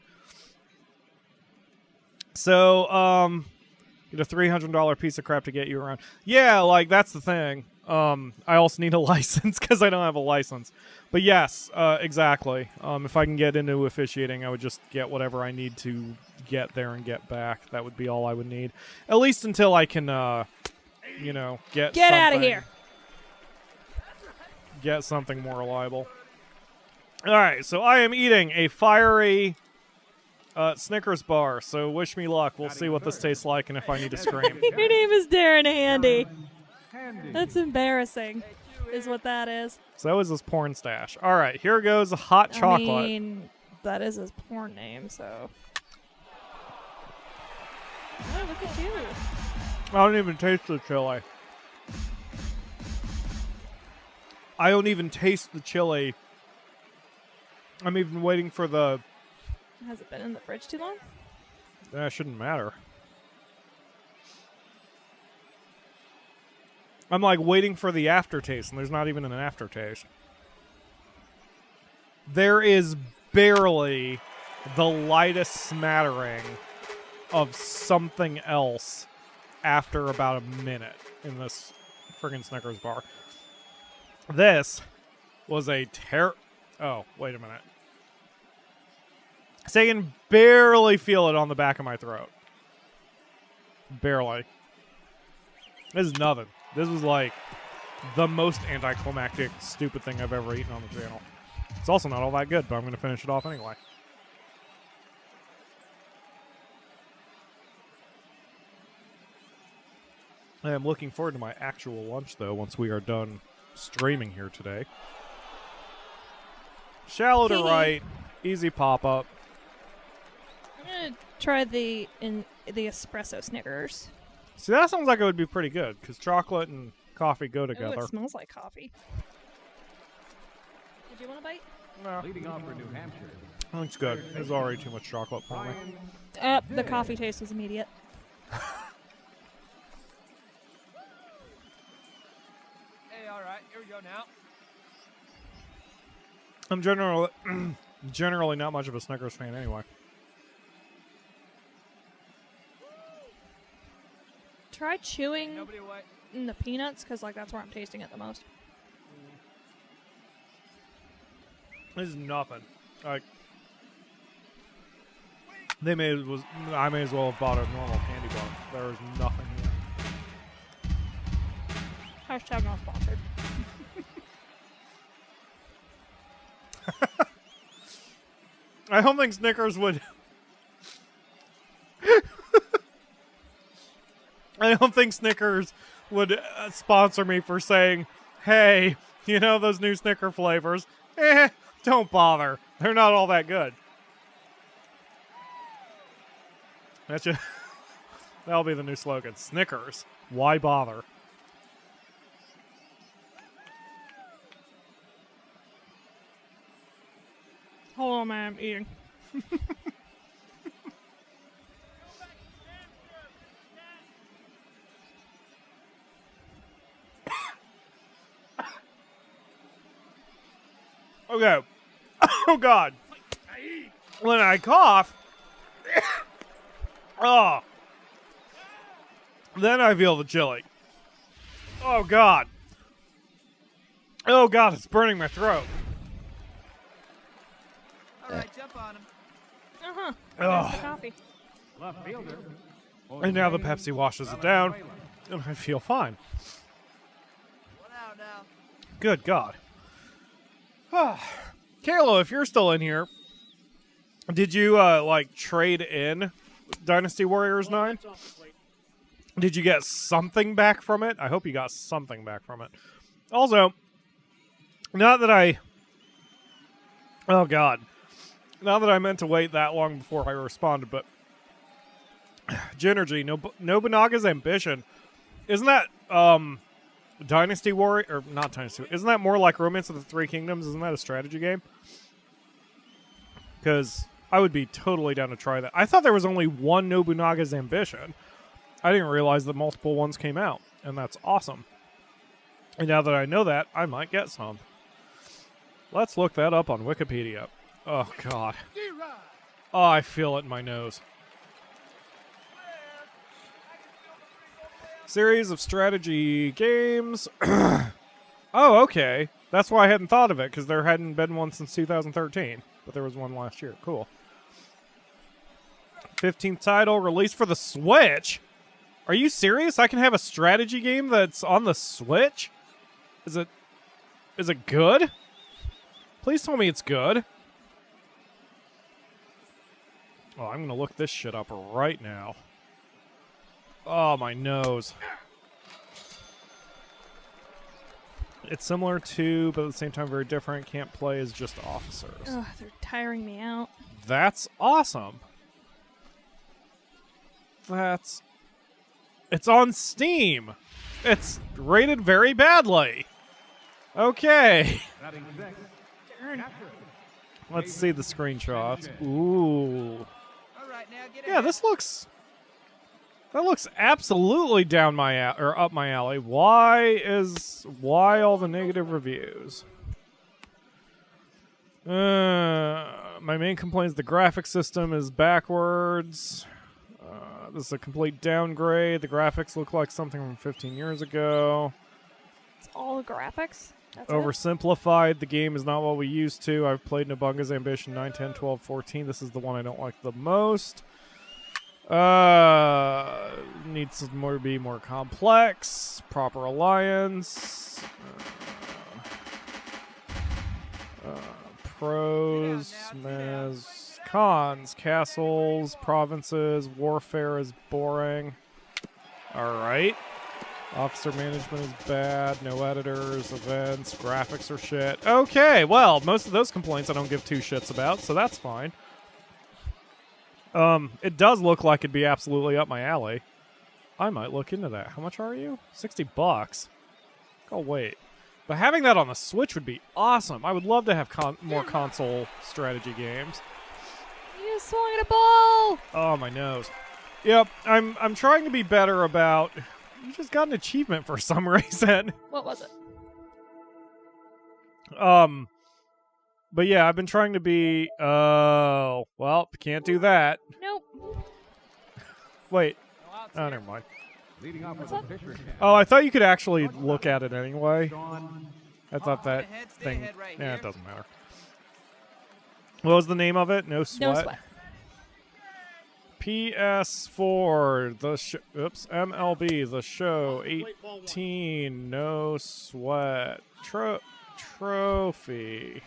So, get a $300 piece of crap to get you around. Yeah, like, that's the thing. I also need a license because I don't have a license. But yes, exactly. If I can get into officiating, I would just get whatever I need to get there and get back. That would be all I would need. At least until I can, you know, get out of something- here. Get something more reliable. All right, so I am eating a Fiery Snickers bar, so wish me luck. We'll see what this tastes like and if I need to scream. Your name is Darren Handy. Handy. That's embarrassing, is what that is. So is this porn stash. All right, here goes hot chocolate. I mean, that is his porn name, so. Oh, look at you. I don't even taste the chili. I don't even taste the chili. I'm even waiting for the... Has it been in the fridge too long? That shouldn't matter. I'm like waiting for the aftertaste, and there's not even an aftertaste. There is barely the lightest smattering of something else after about a minute in this friggin' Snickers bar. This was a Oh, wait a minute. So I can barely feel it on the back of my throat. Barely. This is nothing. This was like the most anticlimactic, stupid thing I've ever eaten on the channel. It's also not all that good, but I'm going to finish it off anyway. I am looking forward to my actual lunch, though, once we are done streaming here today. Shallow to right, easy pop-up. I'm gonna try the espresso Snickers. See, that sounds like it would be pretty good, because chocolate and coffee go Oh, together. it smells like coffee. Did you want a bite? No, Leading off for New Hampshire. looks good. There's already too much chocolate for me. Ryan The coffee taste was immediate. Hey, all right, here we go now. I'm generally not much of a Snickers fan anyway. Try chewing Nobody away. in the peanuts, because like that's where I'm tasting it the most. This is nothing. Like, I may as well have bought a normal candy bar. There is nothing here. Hashtag not sponsored. I don't think Snickers would. I don't think Snickers would sponsor me for saying, "Hey, you know those new Snicker flavors? Don't bother. They're not all that good." That'll be the new slogan. Snickers, why bother? Hold on, man, I'm eating. Okay. Oh God. When I cough, oh, then I feel the chili. Oh God. Oh God, it's burning my throat. All right, jump on him. Uh-huh. Ugh. That's the coffee. left fielder. And now the Pepsi washes it down, and I feel fine. One out now. Good God. Kalo, if you're still in here, did you like trade in Dynasty Warriors 9? Did you get something back from it? I hope you got something back from it. Also, not that I... Oh, God. Not that I meant to wait that long before I responded, but... Genergy, Nobunaga's Ambition. Isn't that, Dynasty Warrior... Or, not Dynasty... Isn't that more like Romance of the Three Kingdoms? Isn't that a strategy game? Because I would be totally down to try that. I thought there was only one Nobunaga's Ambition. I didn't realize that multiple ones came out, and that's awesome. And now that I know that, I might get some. Let's look that up on Wikipedia. Oh, God. Oh, I feel it in my nose. Series of strategy games. Oh, okay. That's why I hadn't thought of it, because there hadn't been one since 2013. But there was one last year. Cool. 15th title, released for the Switch? Are you serious? I can have a strategy game that's on the Switch? Is it good? Please tell me it's good. Oh, I'm gonna look this shit up right now. Oh, my nose. It's similar to, but at the same time very different. Can't play as just officers. Ugh, they're tiring me out. That's awesome. It's on Steam. It's rated very badly. Okay. Let's see the screenshots. Ooh. All right, now get Yeah, this looks... That looks absolutely down my up my alley. Why all the negative reviews? My main complaint is the graphic system is backwards. This is a complete downgrade. The graphics look like something from 15 years ago. It's all the graphics? That's it? Oversimplified. The game is not what we used to. I've played Nobunaga's Ambition 9, 10, 12, 14. This is the one I don't like the most. Needs to be more complex. Proper alliance. Pros, mez, cons, castles, provinces, warfare is boring. Alright. Officer management is bad, no editors, events, graphics are shit. Okay, well, most of those complaints I don't give two shits about, so that's fine. It does look like it'd be absolutely up my alley. I might look into that. How much are you? $60. Oh, wait. But having that on the Switch would be awesome. I would love to have more console strategy games. You swung at a ball! Oh, my nose. Yep, I'm trying to be better about... You just got an achievement for some reason. What was it? But yeah, I've been trying to be... Oh, well, can't do that. Nope. Wait. Oh, never mind. Leading off with a pitcher cast. Oh, I thought you could actually look at it anyway. Sean I thought that Stay thing... ahead right Yeah, here. it doesn't matter. What was the name of it? No Sweat? No sweat. PS4, oops, MLB The Show 18, No Sweat Trophy.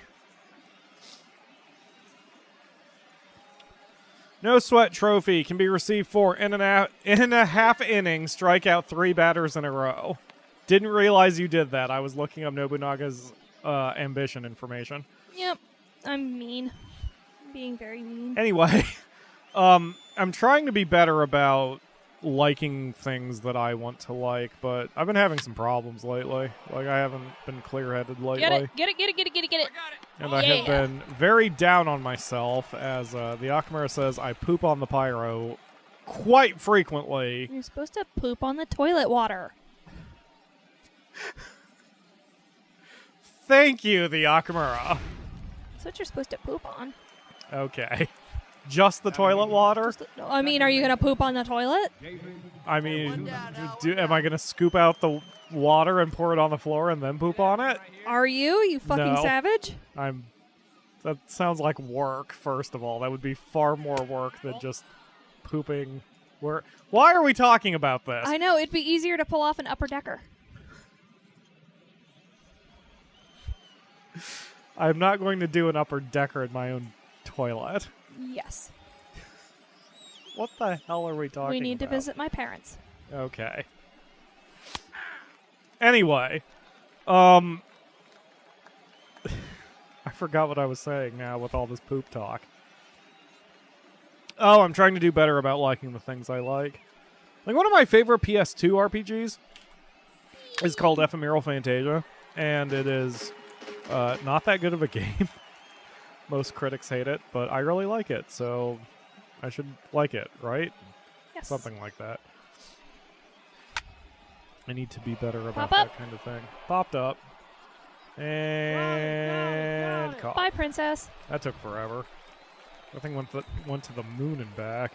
No Sweat Trophy can be received for in a half inning, strike out 3 batters in a row. Didn't realize you did that. I was looking up Nobunaga's ambition information. Yep. I'm mean. I'm being very mean. Anyway, I'm trying to be better about liking things that I want to like, but I've been having some problems lately. Like, I haven't been clear-headed lately. Get it. And I have been very down on myself, as the Akamura says, I poop on the pyro quite frequently. You're supposed to poop on the toilet water. Thank you, the Akamura. That's what you're supposed to poop on. Okay. Just the toilet water? I mean, are you going to poop on the toilet? I mean, am I going to scoop out the water and pour it on the floor and then poop on it? Are you? You fucking No. savage? That sounds like work, first of all. That would be far more work than just pooping. Why are we talking about this? I know. It'd be easier to pull off an upper decker. I'm not going to do an upper decker in my own toilet. Yes. What the hell are we talking about? We need to visit my parents. Okay. Anyway, I forgot what I was saying now with all this poop talk. Oh, I'm trying to do better about liking the things I like. Like, one of my favorite PS2 RPGs is called Ephemeral Fantasia, and it is not that good of a game. Most critics hate it, but I really like it, so I should like it, right? Yes. Something like that. I need to be better about Pop up. that kind of thing. Popped up. And caught. Bye, princess. That took forever. I think went to the moon and back.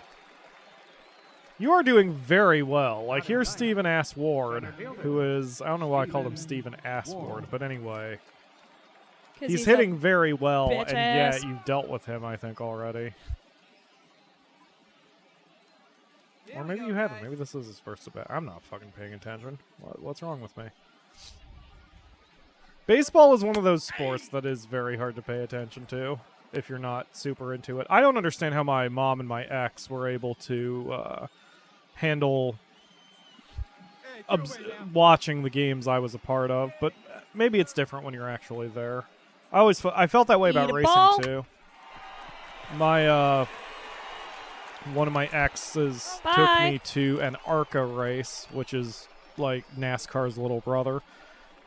You are doing very well. Like, here's Stephen Ass Ward, who is, I don't know why I called him Stephen Ass Ward, but anyway. He's hitting very well, and bitch-ass. yet you've dealt with him, I think, already. Here Or we maybe go, you haven't. guys. Maybe this is his first at bat. I'm not fucking paying attention. What's wrong with me? Baseball is one of those sports that is very hard to pay attention to if you're not super into it. I don't understand how my mom and my ex were able to handle Hey, throw away now. watching the games I was a part of, but maybe it's different when you're actually there. I felt that way about Need a racing ball? too. My one of my exes took Bye. me to an ARCA race, which is like NASCAR's little brother,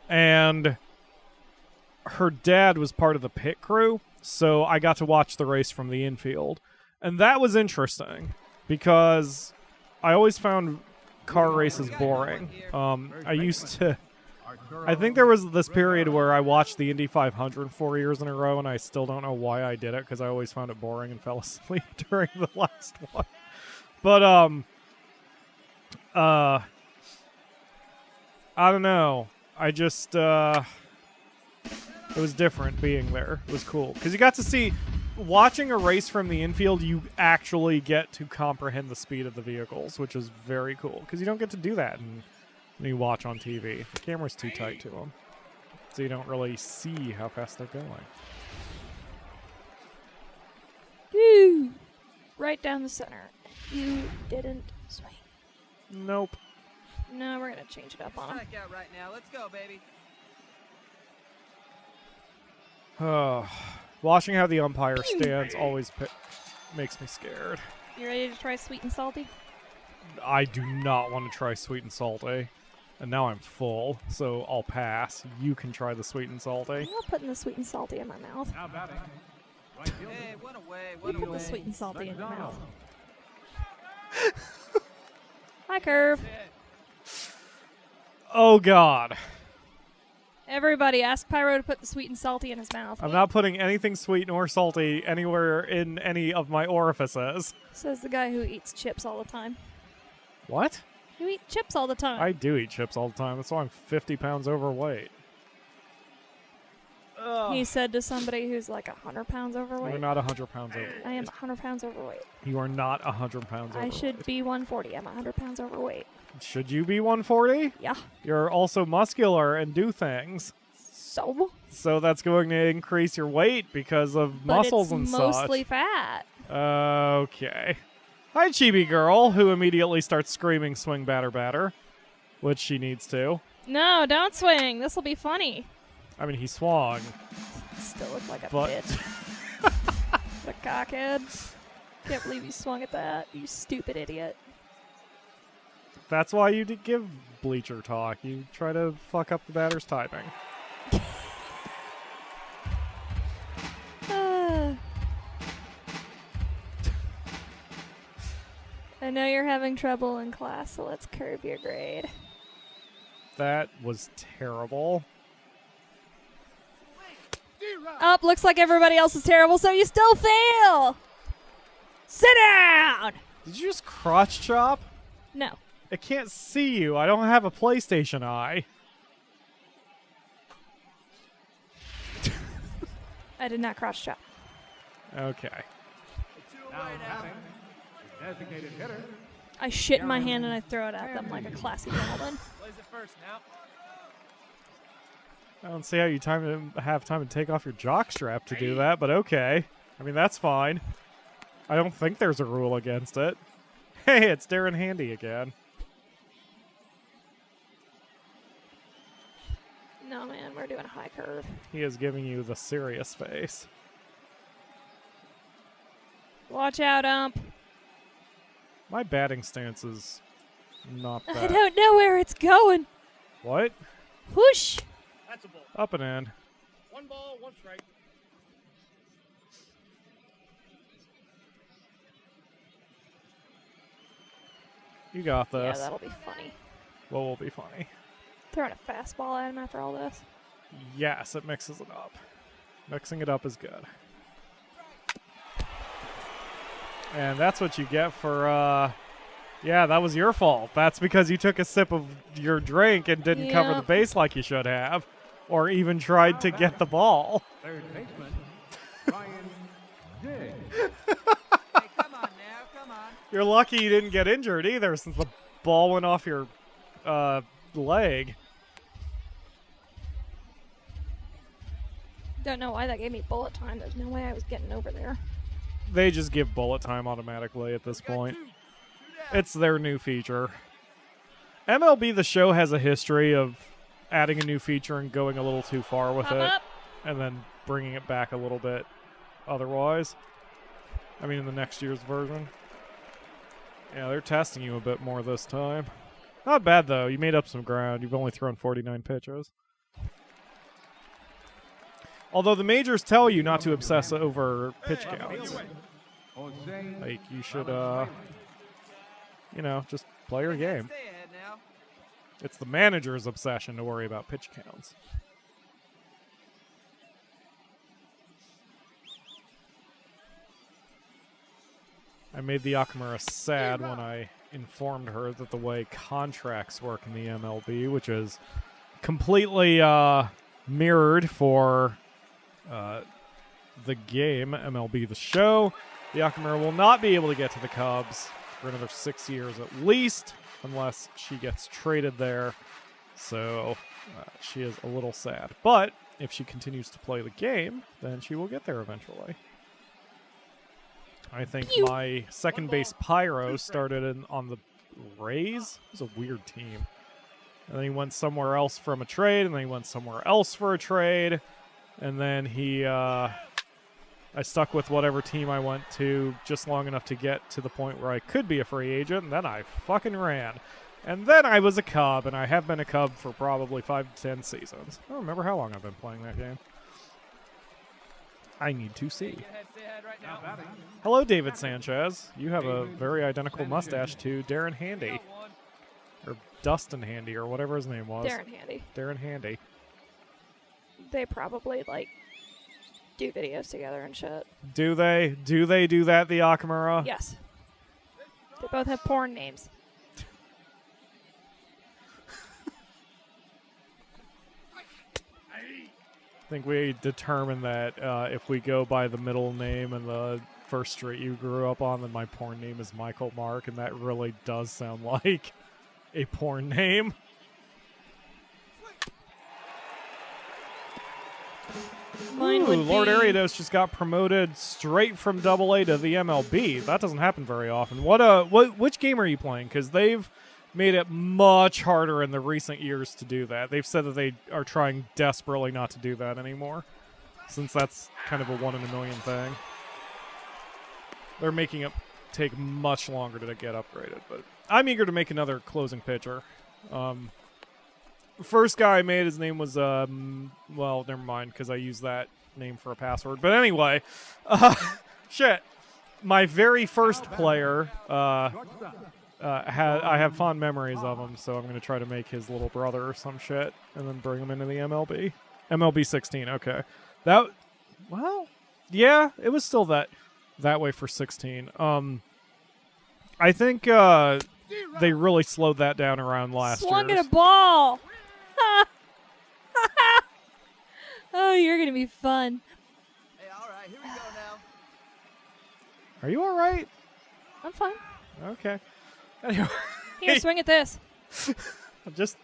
and her dad was part of the pit crew, so I got to watch the race from the infield, and that was interesting because I always found car races boring. I used to. I think there was this period where I watched the Indy 500 4 years in a row, and I still don't know why I did it because I always found it boring and fell asleep during the last one. But I don't know. I just it was different being there. It was cool because you got to see. Watching a race from the infield, you actually get to comprehend the speed of the vehicles, which is very cool because you don't get to do that when you watch on TV. The camera's too tight to them, so you don't really see how fast they're going. Woo! Right down the center. You didn't swing. Nope. No, we're gonna change it up on him. Strike out right now. Let's go, baby. Watching how the umpire stands always makes me scared. You ready to try sweet and salty? I do not want to try sweet and salty. And now I'm full, so I'll pass. You can try the sweet and salty. I'm not putting the sweet and salty in my mouth. Now batting. Right fielder. Hey, one away, You one put away. the sweet and salty in your McDonald. mouth. Hi, Curve. Oh, God. Everybody, ask Pyro to put the sweet and salty in his mouth. I'm not putting anything sweet nor salty anywhere in any of my orifices. Says the guy who eats chips all the time. What? You eat chips all the time. I do eat chips all the time. That's why I'm 50 pounds overweight. He said to somebody who's like 100 pounds overweight. You're not 100 pounds overweight. I am 100 pounds overweight. You are not 100 pounds I overweight. should be 140. I'm 100 pounds overweight. Should you be 140? Yeah. You're also muscular and do things. So? So that's going to increase your weight because of But muscles it's and mostly such. fat. Okay. Hi, Chibi Girl, who immediately starts screaming swing batter batter, which she needs to. No, don't swing. This will be funny. I mean, he swung, Still look like a but bitch. The cockhead. Can't believe you swung at that. You stupid idiot. that's why you did give bleacher talk. You try to fuck up the batter's timing. I know you're having trouble in class, so let's curb your grade. That was terrible. Up, looks like everybody else is terrible, so you still fail. Sit down. Did you just crotch chop? No. I can't see you. I don't have a PlayStation eye. I did not cross chop. Okay. Two Now away now. batting. The designated hitter. I shit in my hand and I throw it at them like a classy gentleman. Plays it first now. I don't see how you have time to take off your jockstrap to do that, but okay. I mean, that's fine. I don't think there's a rule against it. Hey, it's Darren Handy again. No, man, we're doing a high curve. He is giving you the serious face. Watch out, ump. My batting stance is not I that. don't know where it's going. What? Whoosh. That's a ball. Up and in. 1 ball, 1 strike. You got Yeah, this. that'll be funny. What will be funny? Throwing a fastball at him after all this. Yes, it mixes it up. Mixing it up is good. And that's what you get for, yeah, that was your fault. That's because you took a sip of your drink and didn't cover Yeah. the base like you should have. Or even tried to get the ball. Third baseman, Ryan Diggs. Hey, come on now, come on. You're lucky you didn't get injured either since the ball went off your leg. Don't know why that gave me bullet time. There's no way I was getting over there. They just give bullet time automatically at this point. It's their new feature. MLB The Show has a history of adding a new feature and going a little too far with Pop it, up. and then bringing it back a little bit otherwise. I mean, in the next year's version. Yeah, they're testing you a bit more this time. Not bad, though. You made up some ground. You've only thrown 49 pitches. Although the majors tell you not to obsess over pitch counts. Jose Like, you should, you know, just play your game. Stay ahead now. It's the manager's obsession to worry about pitch counts. I made the Akamura sad when I informed her that the way contracts work in the MLB, which is completely mirrored for the game, MLB The Show, the Akamura will not be able to get to the Cubs for another 6 years at least, unless she gets traded there. So she is a little sad. But if she continues to play the game, then she will get there eventually. I think my second base Pyro started on the Rays. It was a weird team. And then he went somewhere else from a trade, and then he went somewhere else for a trade. And then I stuck with whatever team I went to just long enough to get to the point where I could be a free agent, and then I fucking ran. And then I was a Cub, and I have been a Cub for probably 5 to 10 seasons. I don't remember how long I've been playing that game. I need to see. Get ahead, stay ahead right now. batting. Hello, David Sanchez. You have a very identical mustache to Darren Handy. Got one. Or Dustin Handy, or whatever his name was. Darren Handy. Darren Handy. They probably, like, do videos together and shit. Do they? Do they do that, the Akamura? Yes. They both have porn names. I think we determined that if we go by the middle name and the first street you grew up on, then my porn name is Michael Mark, and that really does sound like a porn name. Mine Ooh, would Lord be Ariados just got promoted straight from AA to the MLB. That doesn't happen very often. Which game are you playing? Because they've made it much harder in the recent years to do that. They've said that they are trying desperately not to do that anymore, since that's kind of a 1 in a million thing. They're making it take much longer to get upgraded, but I'm eager to make another closing pitcher. First guy I made, his name was, well, never mind, because I used that name for a password. But anyway, shit. My very first player, I have fond memories of him, so I'm going to try to make his little brother or some shit, and then bring him into the MLB. MLB 16, okay. Well, yeah, it was still that way for 16. I think they really slowed that down around last year. swung at a ball. Oh, you're gonna be fun. Hey, all right, here we go now. Are you all right? I'm fine. Okay. Anyway, Here, swing at this. I'm just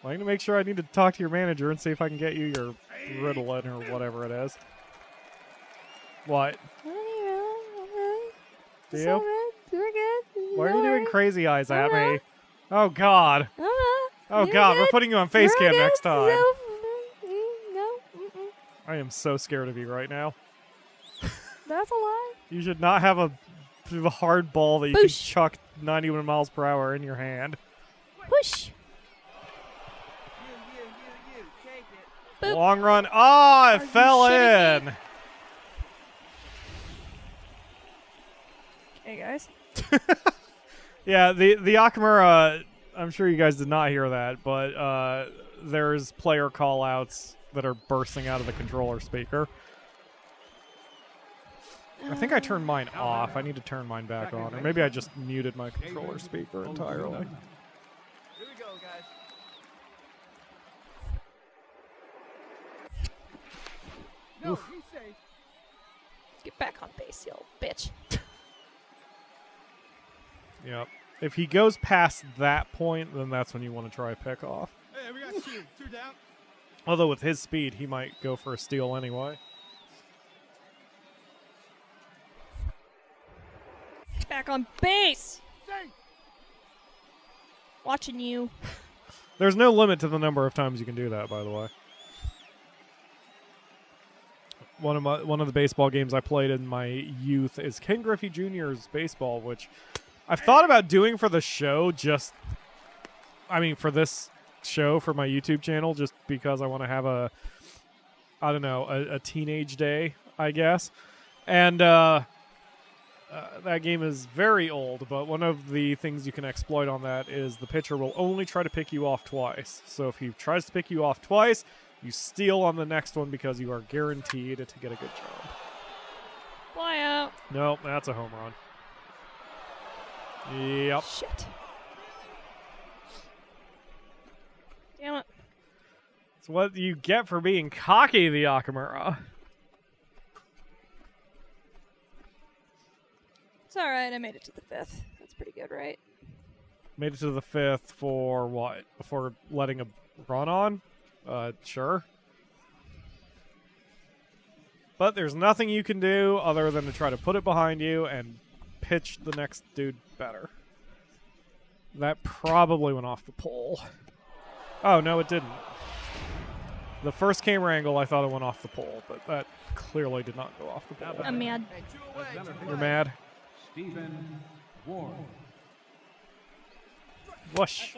wanting to make sure I need to talk to your manager and see if I can get you your Ritalin or whatever it is. What? Do It's you? all right. We're good. Why are you doing crazy eyes at me? Alright. Oh, God. Oh, You're God. We're good. putting you on face We're cam good. next time. I am so scared of you right now. That's a lie. You should not have a hard ball that you can Boosh. chuck 91 miles per hour in your hand. Whoosh. You, take it. Boop. Long run. Ah, it Are you fell shitting in. me? Hey guys. Yeah, the Akamura, I'm sure you guys did not hear that, but there's player call-outs that are bursting out of the controller speaker. I think I turned mine off. I need to turn mine back on. Or maybe I just muted my controller speaker entirely. Here we go, guys. No, he's safe. Get back on base, you old bitch. Yep. If he goes past that point, then that's when you want to try pickoff. Hey, we got two down. Although with his speed, he might go for a steal anyway. Back on base. Watching you. There's no limit to the number of times you can do that, by the way. One of the baseball games I played in my youth is Ken Griffey Jr.'s baseball, which I've thought about doing for the show. For this show for my YouTube channel, just because I want to have a teenage day, I guess. And that game is very old, but one of the things you can exploit on that is the pitcher will only try to pick you off twice. So if he tries to pick you off twice, you steal on the next one because you are guaranteed to get a good job. Fly out. Nope, that's a home run. Yep. Shit. Damn it. It's what you get for being cocky, the Akamura. It's alright, I made it to the 5th. That's pretty good, right? Made it to the 5th for what? Before letting a run on? Sure. But there's nothing you can do other than to try to put it behind you and pitch the next dude better. That probably went off the pole. Oh, no, it didn't. The first camera angle, I thought it went off the pole, but that clearly did not go off the pole. I'm mad. Hey, two away. You're mad? Stephen Ward. Whoosh.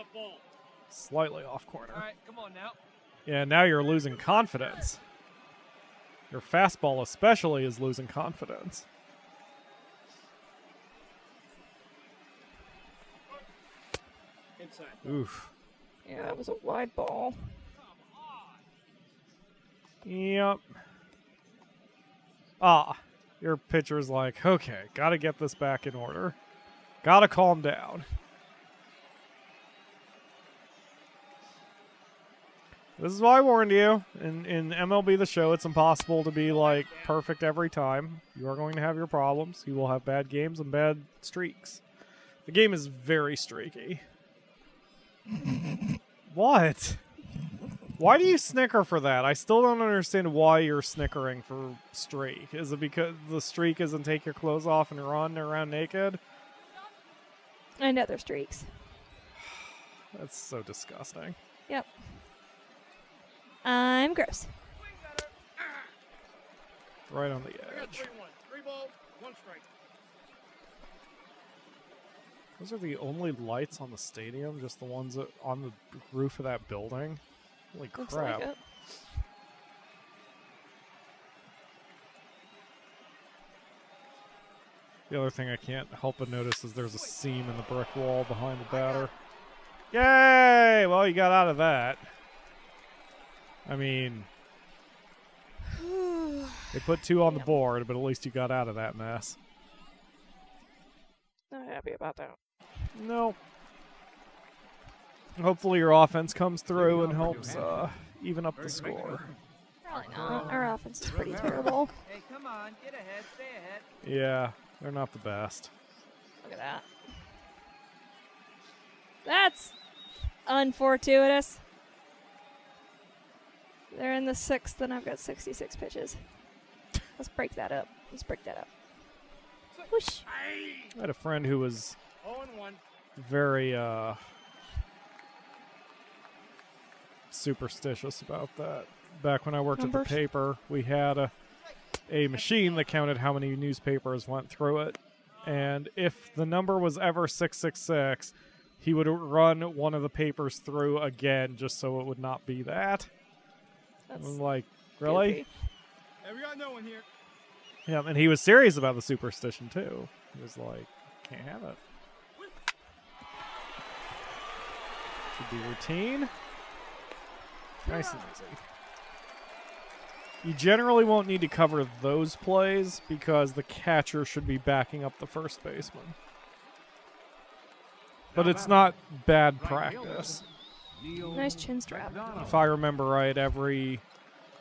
Slightly off corner. All right, come on now. Yeah, now you're losing confidence. Your fastball especially is losing confidence. Inside. Oof. Yeah, that was a wide ball. Yep. Ah, your pitcher's like, okay, gotta get this back in order. Gotta calm down. This is why I warned you. In MLB The Show, it's impossible to be, like, perfect every time. You are going to have your problems. You will have bad games and bad streaks. The game is very streaky. What? Why do you snicker for that? I still don't understand why you're snickering for streak. Is it because the streak isn't take your clothes off and run around naked? I know they're streaks. That's so disgusting. Yep. I'm gross. Right on the I got edge. 3-1. 3 balls, 1 strike. Those are the only lights on the stadium, just the ones that on the roof of that building. Holy Looks crap. like it. The other thing I can't help but notice is there's a seam in the brick wall behind the batter. Yay! Well, you got out of that. I mean, they put 2 on the board, but at least you got out of that mess. Not happy about that. No. Hopefully your offense comes through and helps even up the score. Probably not. Our offense is pretty terrible. Hey, come on, get ahead, stay ahead. Yeah, they're not the best. Look at that. That's unfortuitous. They're in the 6th, and I've got 66 pitches. Let's break that up. Let's break that up. Whoosh. I had a friend who was 0-1. very superstitious about that. back when I worked at Numbers? the paper, we had a machine that counted how many newspapers went through it. And if the number was ever 666, he would run one of the papers through again just so it would not be that. That's I'm like, really? goofy. Hey, we got no one here. Yeah, and he was serious about the superstition, too. He was like, can't have it. Should be routine. Nice and easy. You generally won't need to cover those plays because the catcher should be backing up the first baseman. But it's not bad practice. Nice chin strap. If I remember right, every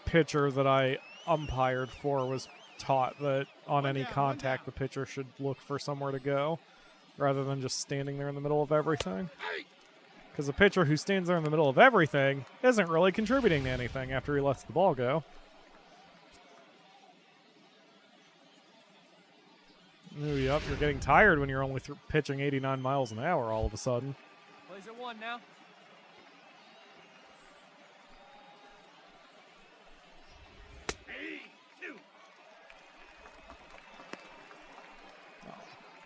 pitcher that I umpired for was taught that on any contact, the pitcher should look for somewhere to go rather than just standing there in the middle of everything. Because a pitcher who stands there in the middle of everything isn't really contributing to anything after he lets the ball go. Ooh, yep, you're getting tired when you're only pitching 89 miles an hour all of a sudden. Plays at 1 now.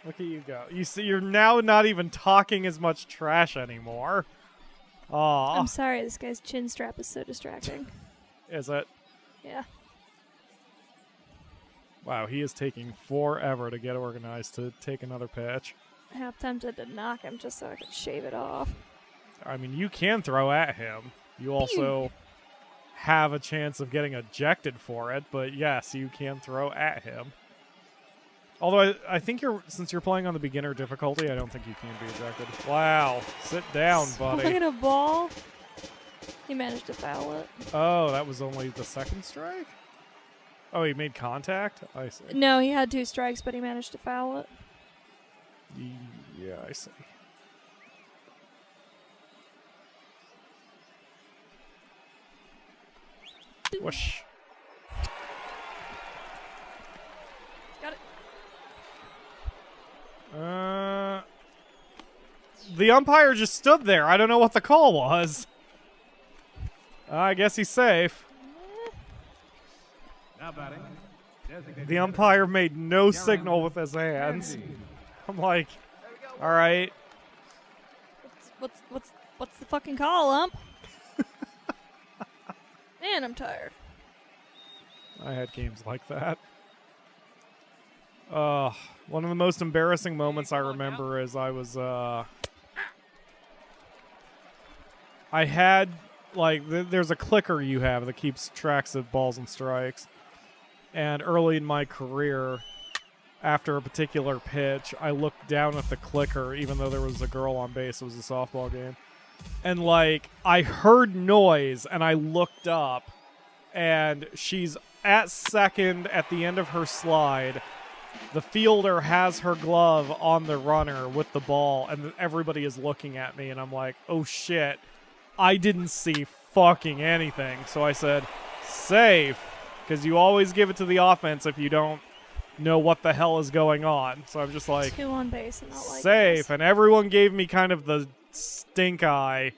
Look at you go. You see, you're now not even talking as much trash anymore. Aw. I'm sorry, this guy's chin strap is so distracting. Is it? Yeah. Wow, he is taking forever to get organized to take another pitch. Half tempted to knock him just so I could shave it off. I mean, you can throw at him. You also have a chance of getting ejected for it, but yes, you can throw at him. Although I think since you're playing on the beginner difficulty, I don't think you can be ejected. Wow. Sit down, buddy. Swinging a ball. He managed to foul it. Oh, that was only the second strike? Oh, he made contact? I see. No, he had 2 strikes, but he managed to foul it. Yeah, I see. Whoosh. Got it. The umpire just stood there. I don't know what the call was. I guess he's safe. Now batting. The umpire made no signal with his hands. I'm like, all right. What's the fucking call, ump? Man, I'm tired. I had games like that. One of the most embarrassing moments I remember is I was, I had, like, there's a clicker you have that keeps tracks of balls and strikes. And early in my career, after a particular pitch, I looked down at the clicker, even though there was a girl on base. It was a softball game. And, like, I heard noise, and I looked up, and she's at second at the end of her slide. The fielder has her glove on the runner with the ball, and everybody is looking at me, and I'm like, oh, shit. I didn't see fucking anything. So I said, safe. Because you always give it to the offense if you don't know what the hell is going on. So I'm just like, 2 on base and not like safe. this. And everyone gave me kind of the stink eye.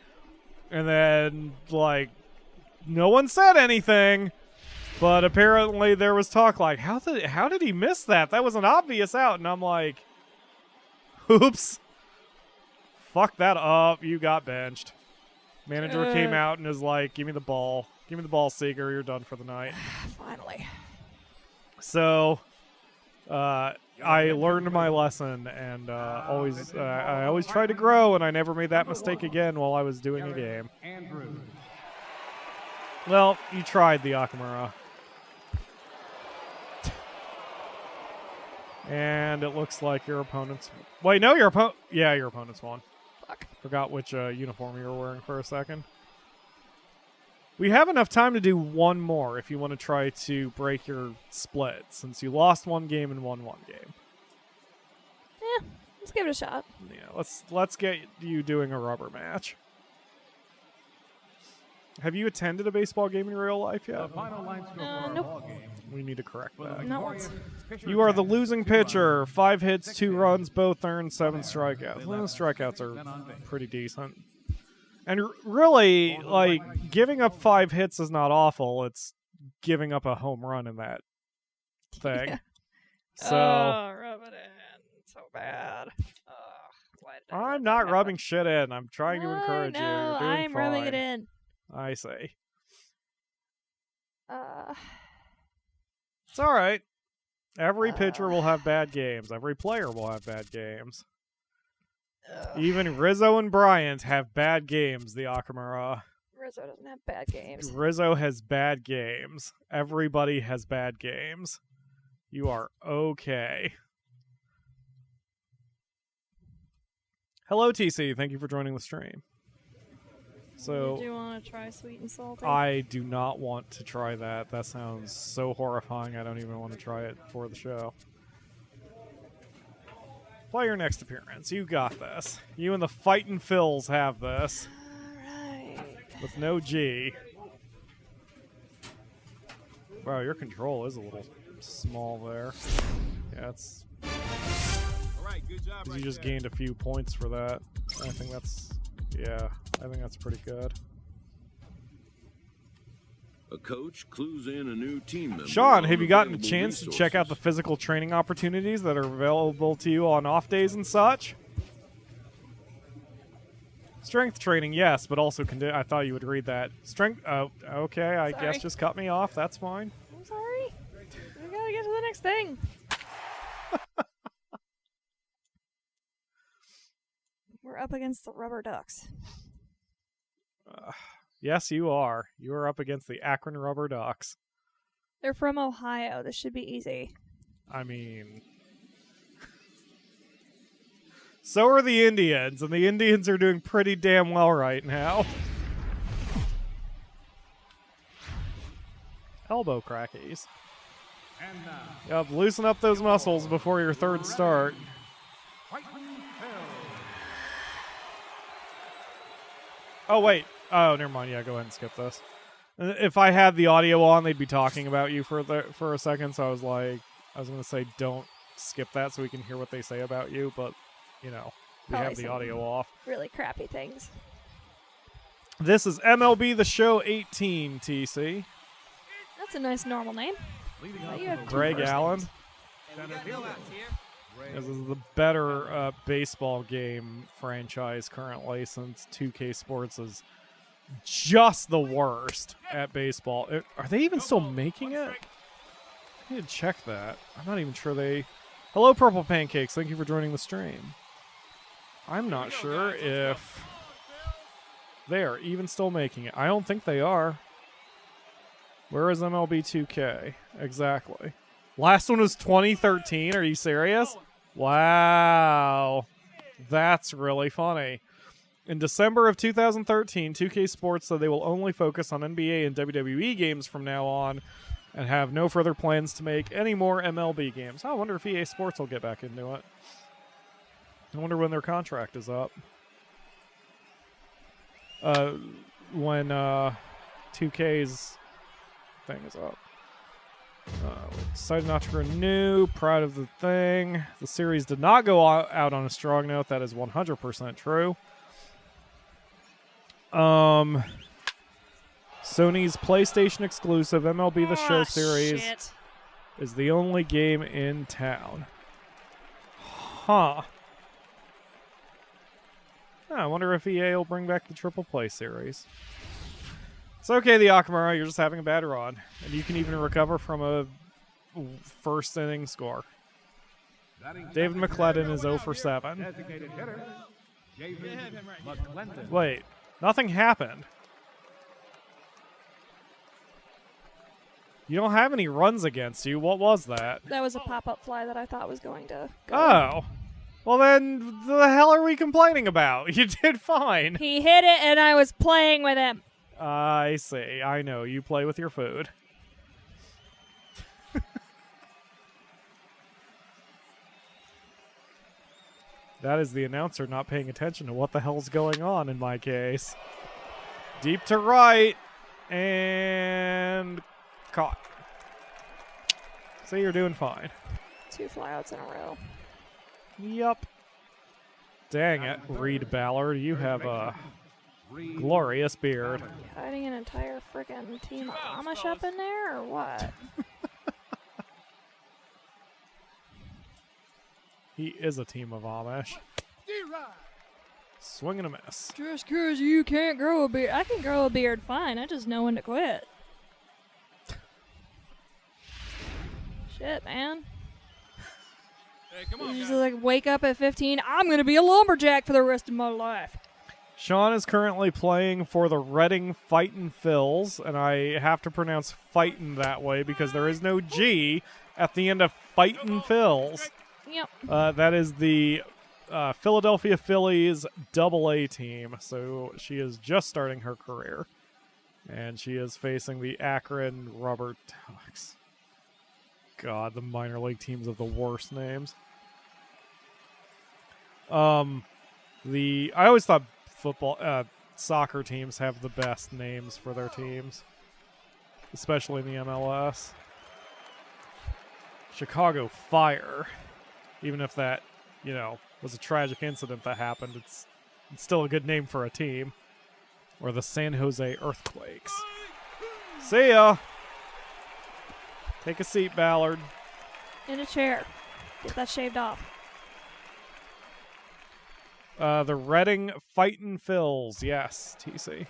And then, like, no one said anything. But apparently there was talk like, how did he miss that? That was an obvious out. And I'm like, oops. Fuck that up. You got benched. Manager came out and was like, give me the ball. Give me the ball, Seager. You're done for the night. Finally. So, I learned my lesson, and I always tried to grow, and I never made that mistake again while I was doing a game. Andrew. Well, you tried the Akamura. And it looks like your opponent's... Wait, no, your opponent... Yeah, your opponent's won. Fuck. Forgot which uniform you were wearing for a second. We have enough time to do one more if you want to try to break your split, since you lost one game and won one game. Yeah, let's give it a shot. Yeah, let's get you doing a rubber match. Have you attended a baseball game in real life The yet? final line score for our nope. ball game. We need to correct For the that. Not victorious once. pitcher You are the attack, losing 2 runs, pitcher. 5 hits, 2 runs, both earned, 7 There. strikeouts. Well, the strikeouts Then on are base. pretty decent. And really, like, giving up 5 hits is not awful. It's giving up a home run in that thing. Yeah. So rub it in. So bad. Why did I let I'm that not happen? rubbing shit in. I'm trying to encourage you. No, You're doing I'm rubbing it fine. in. I see. Uh, It's all right. Every pitcher will have bad games. Every player will have bad games. Even Rizzo and Bryant have bad games, the Akamura. Rizzo doesn't have bad games. Rizzo has bad games. Everybody has bad games. You are okay. Hello, TC. Thank you for joining the stream. So, do you want to try sweet and salty? I do not want to try that. That sounds so horrifying. I don't even want to try it for the show. Play your next appearance. You got this. You and the Fightin' Phils have this. Alright. With no G. Wow, your control is a little small there. Yeah, it's... All right, good job. You just gained a few points for that. I think that's... Yeah, I think that's pretty good. A coach clues in a new team member. Sean, have you gotten a Unavailable chance to check out the resources. physical training opportunities that are available to you on off days and such? Strength training, yes, but also I thought you would read that. Strength. Oh, okay. I Sorry. guess just cut me off. That's fine. I'm sorry. We gotta get to the next thing. We're up against the rubber ducks. Yes, you are. You are up against the Akron Rubber Ducks. They're from Ohio. This should be easy. I mean, so are the Indians, and the Indians are doing pretty damn well right now. Elbow crackies. And now, Yep, loosen up those muscles before your third start. Fightin' Phil. Oh, wait. Oh, never mind. Yeah, go ahead and skip this. If I had the audio on, they'd be talking about you for a second, so I was going to say don't skip that so we can hear what they say about you, but, you know, we Probably have the some audio off. Really crappy things. This is MLB The Show 18, TC. That's a nice normal name. Leading But off you have the two Greg first Allen. names. center fielder. This is the better baseball game franchise currently, since 2K Sports is just the worst at baseball. Are they even still making it? I need to check that. I'm not even sure they... Hello, Purple Pancakes. Thank you for joining the stream. I'm not sure if they are even still making it. I don't think they are. Where is MLB 2K? Exactly. Last one was 2013. Are you serious? Wow. That's really funny. In December of 2013, 2K Sports said they will only focus on NBA and WWE games from now on and have no further plans to make any more MLB games. I wonder if EA Sports will get back into it. I wonder when their contract is up. When 2K's thing is up. Decided not to renew. Proud of the thing. The series did not go out on a strong note. That is 100% true. Sony's PlayStation exclusive MLB The Show series Shit. is the only game in town. Huh. I wonder if EA will bring back the Triple Play series. It's okay, the Akamura. You're just having a bad run. And you can even recover from a first inning score. Batting David second, McClellan is 0 for 7. designated hitter, David McClendon. Wait, nothing happened. You don't have any runs against you. What was that? That was a pop-up fly that I thought was going to go. Oh. Well, then, the hell are we complaining about? You did fine. He hit it, and I was playing with him. I see. I know. You play with your food. That is the announcer not paying attention to what the hell's going on in my case. Deep to right. And caught. So you're doing fine. 2 flyouts in a row. Yep. Dang it, Reed Ballard. You have Glorious beard. Hiding an entire frickin' team of Amish up in there, or what? He is a team of Amish. Swing and a miss. Just 'cause you can't grow a beard. I can grow a beard fine. I just know when to quit. Shit, man. Hey, come on, You just guys. like wake up at 15. I'm gonna be a lumberjack for the rest of my life. Sean is currently playing for the Reading Fightin' Phils, and I have to pronounce Fightin' that way because there is no G at the end of Fightin' Phils. Yep. That is the Philadelphia Phillies AA team, so she is just starting her career. And she is facing the Akron Rubber Ducks. God, the minor league teams have the worst names. I always thought soccer teams have the best names for their teams, especially in the MLS. Chicago Fire, even if that, was a tragic incident that happened, it's still a good name for a team. Or the San Jose Earthquakes. See ya. Take a seat, Ballard. In a chair. Get that shaved off. The Reading Fightin' Phils. Yes, TC.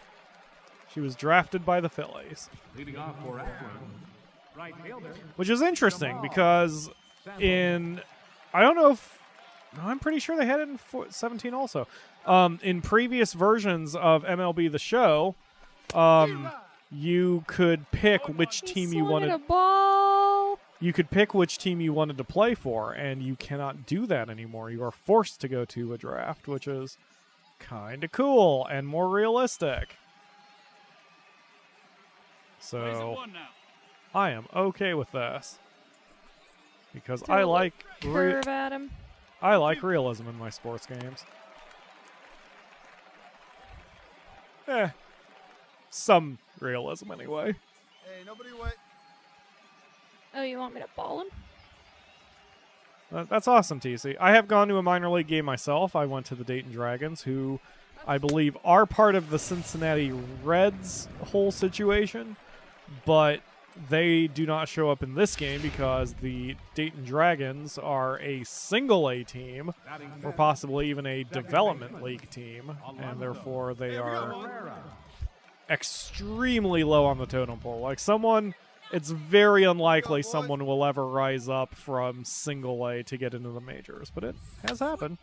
She was drafted by the Phillies. Leading off for Akron, right fielder. Which is interesting because I'm pretty sure they had it in 17 also. In previous versions of MLB The Show, you could pick which team you wanted. A ball. You could pick which team you wanted to play for, and you cannot do that anymore. You are forced to go to a draft, which is kind of cool and more realistic. So I am okay with this because I like Curve at him. I like realism in my sports games. Some realism anyway. Hey, nobody wet. Oh, you want me to ball him? That's awesome, TC. I have gone to a minor league game myself. I went to the Dayton Dragons, who I believe are part of the Cincinnati Reds whole situation, but they do not show up in this game because the Dayton Dragons are a single A team, or possibly even a development league team, and therefore they are extremely low on the totem pole. It's very unlikely someone will ever rise up from single A to get into the majors, but it has happened.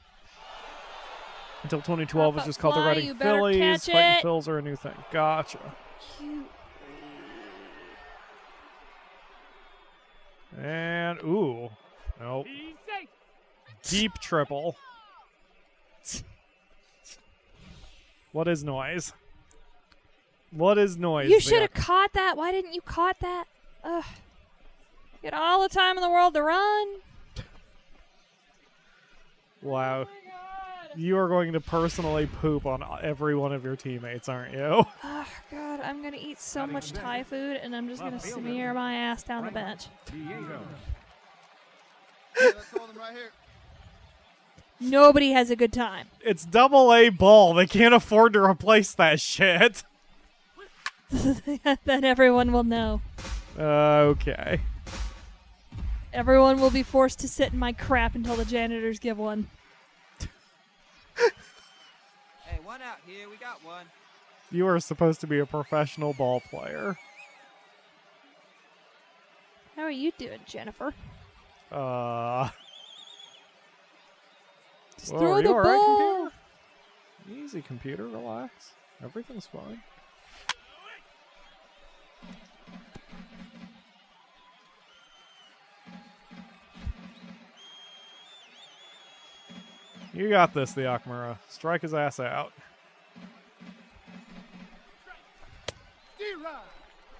Until 2012, it's just called the Reading Phillies. Fighting Phils are a new thing. Gotcha. And, ooh. Nope. Deep triple. What is noise? What is noise? You should have caught that. Why didn't you caught that? Ugh. You got all the time in the world to run. Wow. You are going to personally poop on every one of your teammates, aren't you? Oh, God. I'm going to eat so much Thai food, and I'm just going to smear my ass down the bench. Nobody has a good time. It's AA ball. They can't afford to replace that shit. Then everyone will know. Okay. Everyone will be forced to sit in my crap until the janitors give one. Hey, one out here. We got one. You are supposed to be a professional ball player. How are you doing, Jennifer? Just Whoa, throw are the you all ball. right, computer? Easy, computer. Relax. Everything's fine. You got this, the Akamura. Strike his ass out.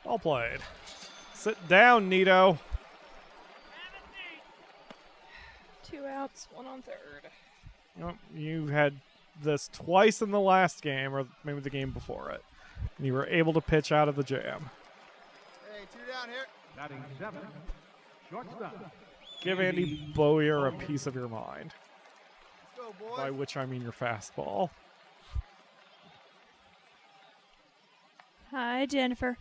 All played. Sit down, Nito. 2 outs, 1 on third. Oh, you had this twice in the last game, or maybe the game before it. And you were able to pitch out of the jam. Hey, 2 down here. Batting 7, shortstop. Give Andy Bowyer a piece of your mind. Let's go, boys. By which I mean your fastball. Hi, Jennifer.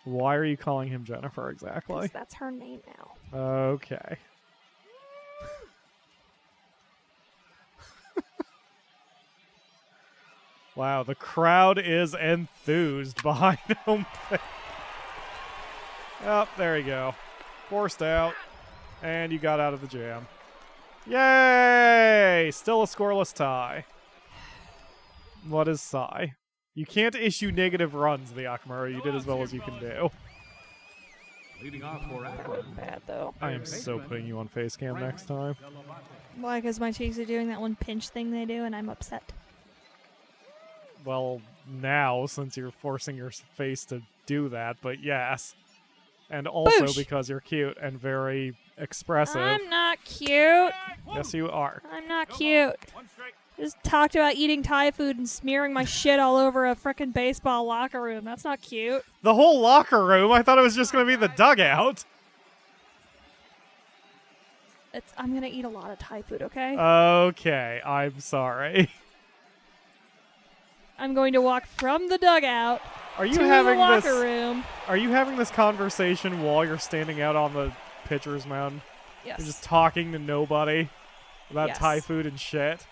Why are you calling him Jennifer 'Cause exactly? that's her name now. Okay. Wow, the crowd is enthused behind home plate. Oh, there you go. Forced out. And you got out of the jam. Yay! Still a scoreless tie. What is Psy? You can't issue negative runs, the Akamura. You did as well as you can do. Leading off for That Akron. wasn't bad, though. I am so putting you on face cam next time. Why? Because my cheeks are doing that one pinch thing they do, and I'm upset. Well, now, since you're forcing your face to do that, but yes. And also Boosh. because you're cute and very expressive. I'm not cute. Yes, you are. I'm not cute. Just talked about eating Thai food and smearing my shit all over a frickin' baseball locker room. That's not cute. The whole locker room? I thought it was just going to be the dugout. I'm gonna eat a lot of Thai food, okay? Okay, I'm sorry. I'm going to walk from the dugout Are you to the having locker this? room. Are you having this conversation while you're standing out on the pitcher's mound? Yes. You're just talking to nobody about Yes. Thai food and shit.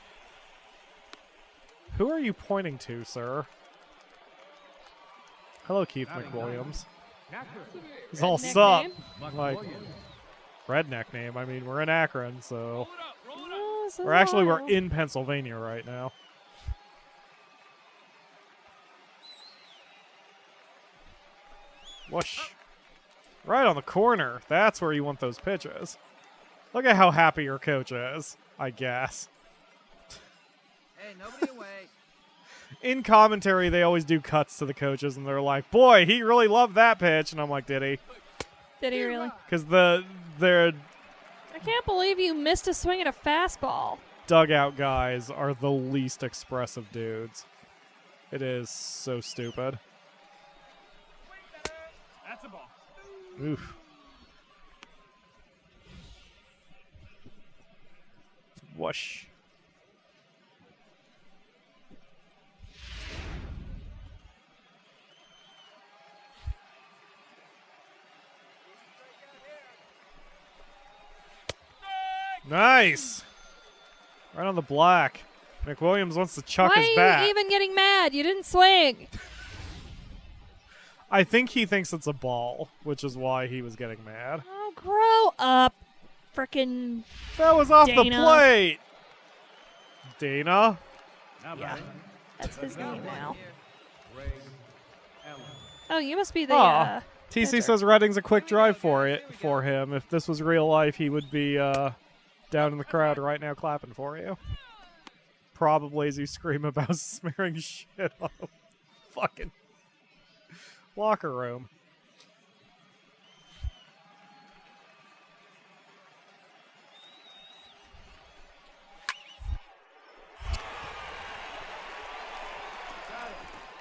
Who are you pointing to, sir? Hello, Keith McWilliams. It's all Redneck sup. name? Like redneck name. I mean, we're in Akron, so Oh, so we're wild. in Pennsylvania right now. Whoosh. Right on the corner. That's where you want those pitches. Look at how happy your coach is, I guess. Hey, nobody away. In commentary, they always do cuts to the coaches, and they're like, boy, he really loved that pitch. And I'm like, did he? Did he really? Because their I can't believe you missed a swing at a fastball. dugout guys are the least expressive dudes. It is so stupid. That's a ball. Oof. Whoosh. Nice. Right on the black. McWilliams wants to chuck Why his are bat. you even getting mad? You didn't swing. I think he thinks it's a ball, which is why he was getting mad. Oh, grow up. Frickin' That was off the Dana. plate. Dana? Now Yeah. batting, That's his name now. Ray Allen. Oh, you must be the Aw. TC pitcher. says Redding's a quick drive for him. If this was real life, he would be down in the crowd right now clapping for you. Probably as you scream about smearing shit on a fucking locker room.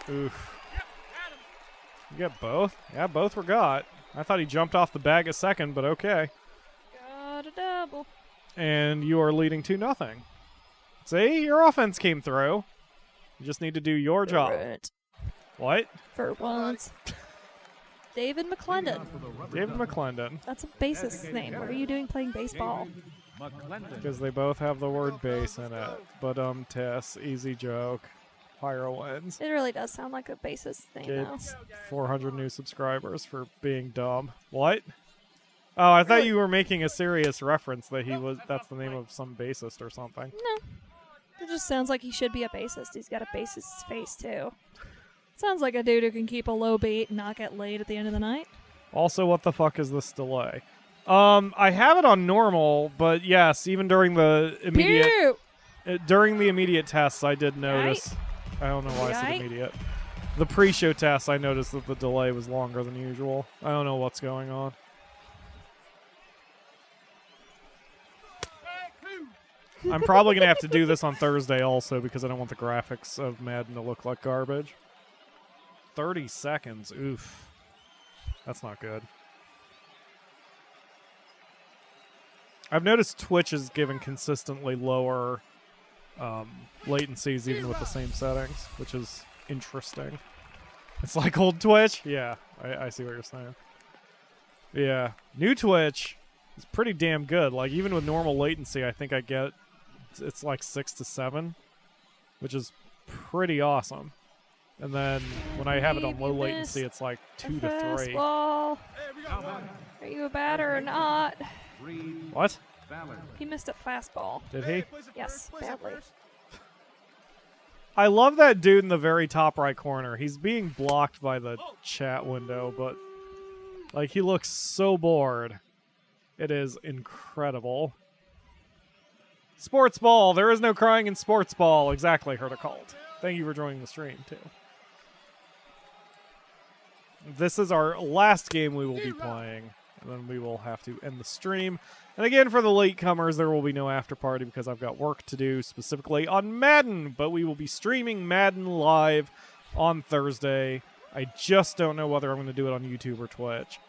Oof. You got both? Yeah, both were got. I thought he jumped off the bag a second, but okay. Got a double. And you are leading 2-0. See, your offense came through. You just need to do your job. Right. What? For once. David McClendon. David McClendon. That's a bassist's name. What are you doing playing baseball? McClendon. Because they both have the word bass in it. But Tess, easy joke. Pyro wins. It really does sound like a bassist thing, though. Gets 400 new subscribers for being dumb. What? Oh, I thought you were making a serious reference that that's the name of some bassist or something. No. It just sounds like he should be a bassist. He's got a bassist's face, too. Sounds like a dude who can keep a low beat and not get laid at the end of the night. Also, what the fuck is this delay? I have it on normal, but yes, even during the immediate Pew! tests, I did notice. I don't know why I said Yike. immediate. The pre-show tests, I noticed that the delay was longer than usual. I don't know what's going on. I'm probably gonna have to do this on Thursday also because I don't want the graphics of Madden to look like garbage. 30 seconds, oof. That's not good. I've noticed Twitch is giving consistently lower latencies even with the same settings, which is interesting. It's like old Twitch? Yeah, I see what you're saying. Yeah, new Twitch is pretty damn good. Like, even with normal latency, I think I get... It's like 6 to 7, which is pretty awesome. And then when I have it on low latency, it's like 2 to 3. Fastball. Are you a batter or not? What? He missed a fastball. Did he? Yes, badly. I love that dude in the very top right corner. He's being blocked by the chat window, but like he looks so bored. It is incredible. Sports ball. There is no crying in sports ball. Exactly, heard a cult. Thank you for joining the stream, too. This is our last game we will be playing, and then we will have to end the stream. And again, for the latecomers, there will be no after party because I've got work to do specifically on Madden, but we will be streaming Madden live on Thursday. I just don't know whether I'm going to do it on YouTube or Twitch.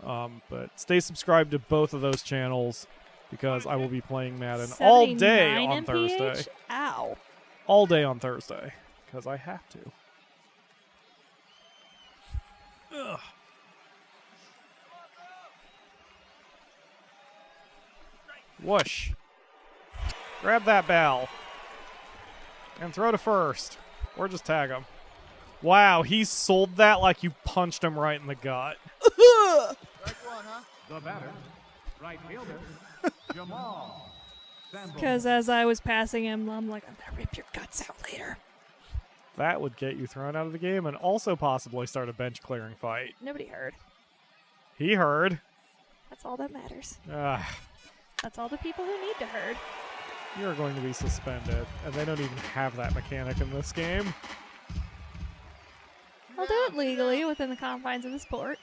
But stay subscribed to both of those channels because I will be playing Madden all day on Thursday. Ow. All day on Thursday because I have to. Ugh. Whoosh. Grab that ball. And throw to first. Or just tag him. Wow, he sold that like you punched him right in the gut. Strike one, huh? The batter, right fielder, Jamal. Because as I was passing him, I'm like, I'm going to rip your guts out later. That would get you thrown out of the game and also possibly start a bench clearing fight. Nobody heard. He heard. That's all that matters. Ah. That's all the people who need to heard. You're going to be suspended, and they don't even have that mechanic in this game. I'll do it legally within the confines of the sport.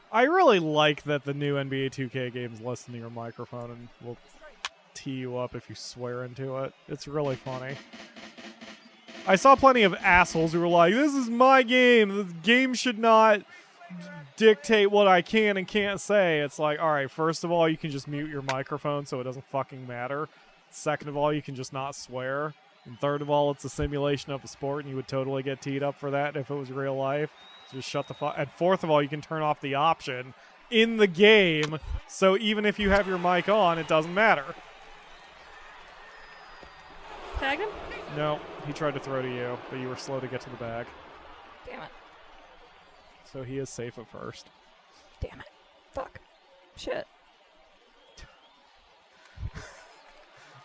I really like that the new NBA 2K games listen to your microphone and will tee you up if you swear into it. It's really funny. I saw plenty of assholes who were like, this is my game. The game should not dictate what I can and can't say. It's like, all right, first of all, you can just mute your microphone so it doesn't fucking matter. Second of all, you can just not swear. And third of all, it's a simulation of a sport, and you would totally get teed up for that if it was real life. So just shut the fuck. And fourth of all, you can turn off the option in the game, so even if you have your mic on, it doesn't matter. Tag him? No, he tried to throw to you, but you were slow to get to the bag. Damn it. So he is safe at first. Damn it. Fuck. Shit.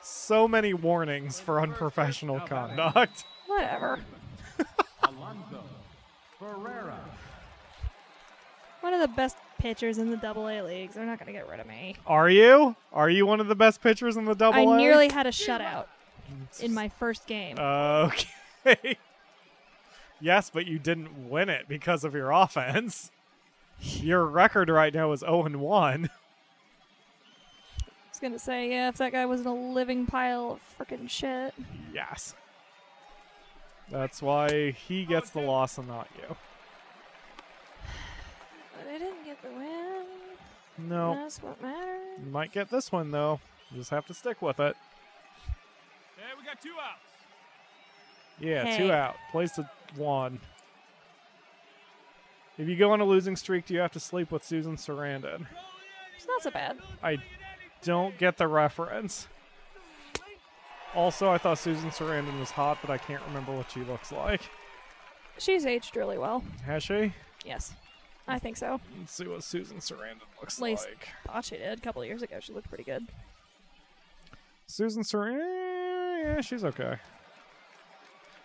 So many warnings for unprofessional conduct. Whatever. Alonso Ferreira. One of the best pitchers in the AA leagues. They're not going to get rid of me. Are you? Are you one of the best pitchers in the AA? I nearly had a shutout in my first game. Okay. Yes, but you didn't win it because of your offense. Your record right now is 0-1. I was going to say, yeah, if that guy wasn't a living pile of freaking shit. Yes. That's why he gets the loss and not you. But I didn't get the win. No. That's what matters. You might get this one, though. You just have to stick with it. Hey, we got 2 outs. Yeah, Hey. 2 out. Plays to 1. If you go on a losing streak, do you have to sleep with Susan Sarandon? It's not so bad. I don't get the reference. Also, I thought Susan Sarandon was hot, but I can't remember what she looks like. She's aged really well. Has she? Yes. I think so. Let's see what Susan Sarandon looks At least like. thought she did. A couple of years ago, she looked pretty good. Susan Sarandon, yeah, she's okay.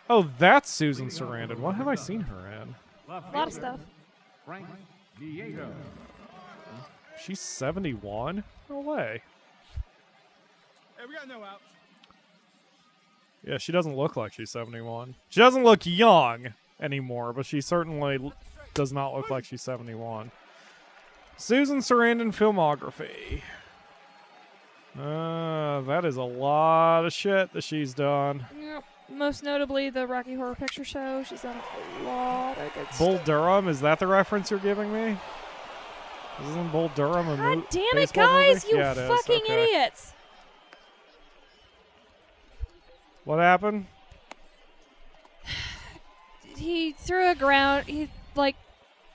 Oh, that's Susan Sarandon. What have I seen her in? A lot of stuff. Frank Diego. She's 71? No way. Hey, we got no outs. Yeah, she doesn't look like she's 71. She doesn't look young anymore, but she certainly does not look like she's 71. Susan Sarandon filmography. That is a lot of shit that she's done. Yep. Most notably, the Rocky Horror Picture Show. She's done a lot of good Bull stuff. Durham, is that the reference you're giving me? Isn't Bull Durham a God damn it, baseball guys! movie? You Yeah, it is. fucking Okay. idiots! he threw a ground. He like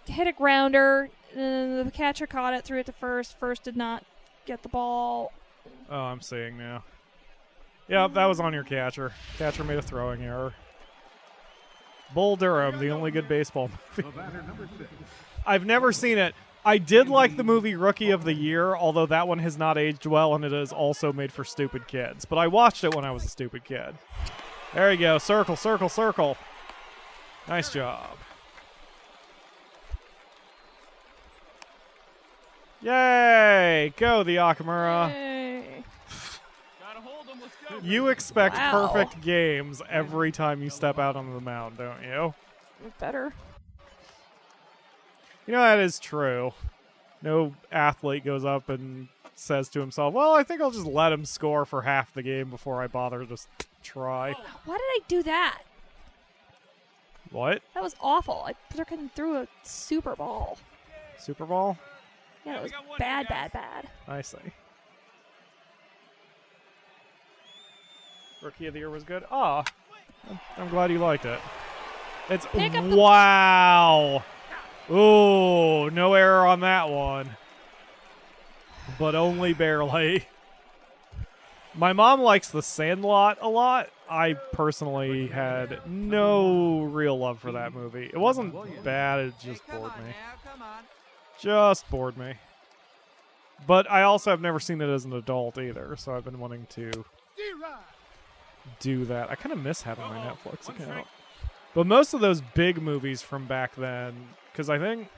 hit a grounder. The catcher caught it, threw it to first. First did not get the ball. Oh, I'm seeing now. Yep, that was on your catcher. Catcher made a throwing error. Bull Durham, the only good baseball movie. The batter, number 6. I've never seen it. I did like the movie Rookie of the Year, although that one has not aged well, and it is also made for stupid kids. But I watched it when I was a stupid kid. There you go. Circle, circle, circle. Nice job. Yay! Go, the Akamura. Yay. Gotta hold them. Let's go. You expect Wow. perfect games every time you step out onto the mound, don't you? Better. You know, that is true. No athlete goes up and says to himself, well, I think I'll just let him score for half the game before I bother to try. Why did I do that? What? That was awful. I freaking threw a super ball. Super Bowl? Yeah, it we was got one bad, here, guys. bad, bad. I see. Rookie of the Year was good. Ah, I'm glad you liked it. It's Pick up the- wow. Ooh, no error on that one. But only barely. My mom likes The Sandlot a lot. I personally had no real love for that movie. It wasn't bad, it just Come bored on me. now, come on. Just bored me. But I also have never seen it as an adult either, so I've been wanting to D-Rod. do that. I kind of miss having my Netflix account. But most of those big movies from back then, because I think,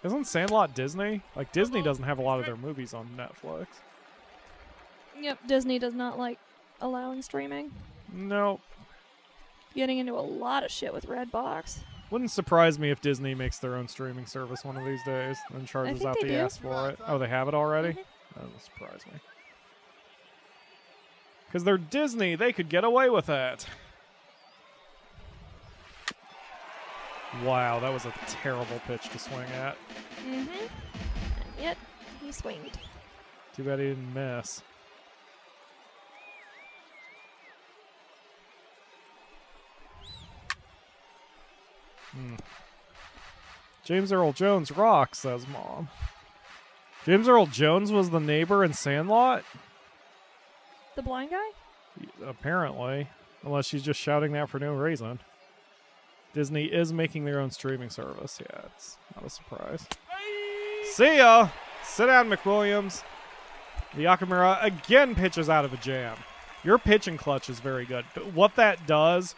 isn't Sandlot Disney? Like, Disney doesn't have a lot of their movies on Netflix. Yep, Disney does not like allowing streaming. Nope. Getting into a lot of shit with Redbox. Wouldn't surprise me if Disney makes their own streaming service one of these days and charges think out they the do. ass for it. Oh, they have it already? That doesn't surprise me. Because they're Disney, they could get away with it. Wow, that was a terrible pitch to swing at. And yet, he swinged. Too bad he didn't miss. James Earl Jones rocks, says Mom. James Earl Jones was the neighbor in Sandlot? The blind guy? Apparently. Unless she's just shouting that for no reason. Disney is making their own streaming service. Yeah, it's not a surprise. See ya! Sit down, McWilliams. The Akamura again pitches out of a jam. Your pitching clutch is very good. But what that does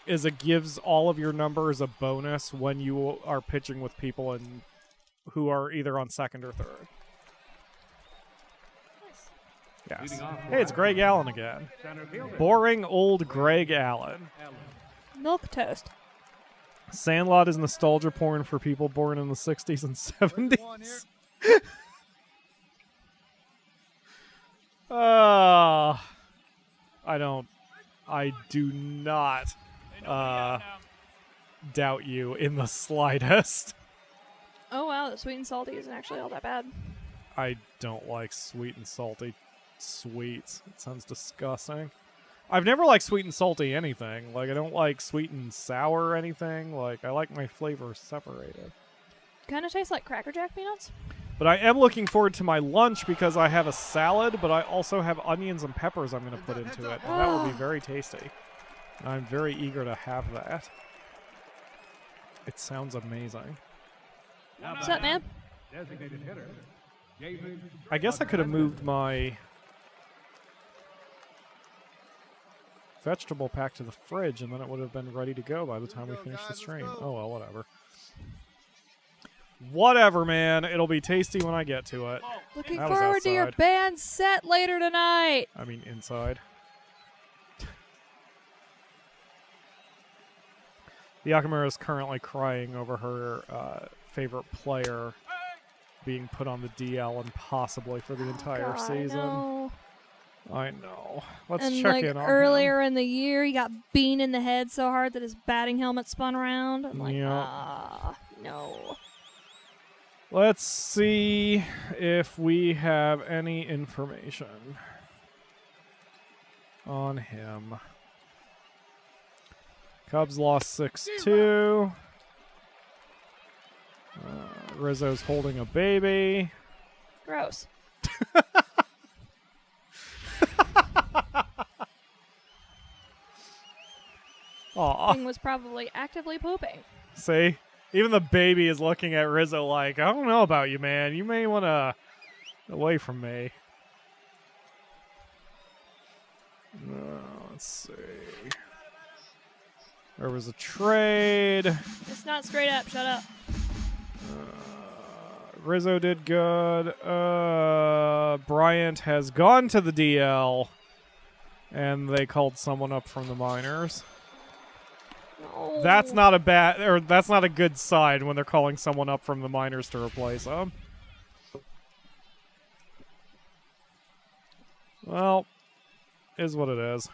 is it gives all of your numbers a bonus when you are pitching with people who are either on second or third. Yes. Hey, it's Greg Allen again. Center fielder. Boring old Greg Allen. Milk toast. Sandlot is nostalgia porn for people born in the 60s and 70s. One here. I do not Hey, nobody out now. doubt you in the slightest. Oh wow, the sweet and salty isn't actually all that bad. I don't like sweet and salty sweets. It sounds disgusting. I've never liked sweet and salty anything. Like, I don't like sweet and sour anything. Like, I like my flavors separated. Kind of tastes like Cracker Jack peanuts. But I am looking forward to my lunch because I have a salad, but I also have onions and peppers I'm going to put into it. And that will be very tasty. And I'm very eager to have that. It sounds amazing. What's up, man? Designated hitter. David. I guess I could have moved my vegetable pack to the fridge, and then it would have been ready to go by the time we finish the stream. Oh, well, whatever. Whatever, man. It'll be tasty when I get to it. Looking That was forward to your outside. band set later tonight. I mean, inside. The Akamura is currently crying over her favorite player being put on the DL and possibly for the entire God, season. no. I know. Let's And check like in on earlier him. in the year, he got beamed in the head so hard that his batting helmet spun around. I'm like, Yeah. no. Let's see if we have any information on him. Cubs lost 6-2. Rizzo's holding a baby. Gross. Aw. Thing was probably actively pooping. See? Even the baby is looking at Rizzo like, I don't know about you, man. You may want to away from me. Let's see. There was a trade. It's not straight up. Shut up. Rizzo did good. Bryant has gone to the DL. And they called someone up from the minors. No. That's not a bad, or that's not a good sign when they're calling someone up from the minors to replace them. Well, is what it is.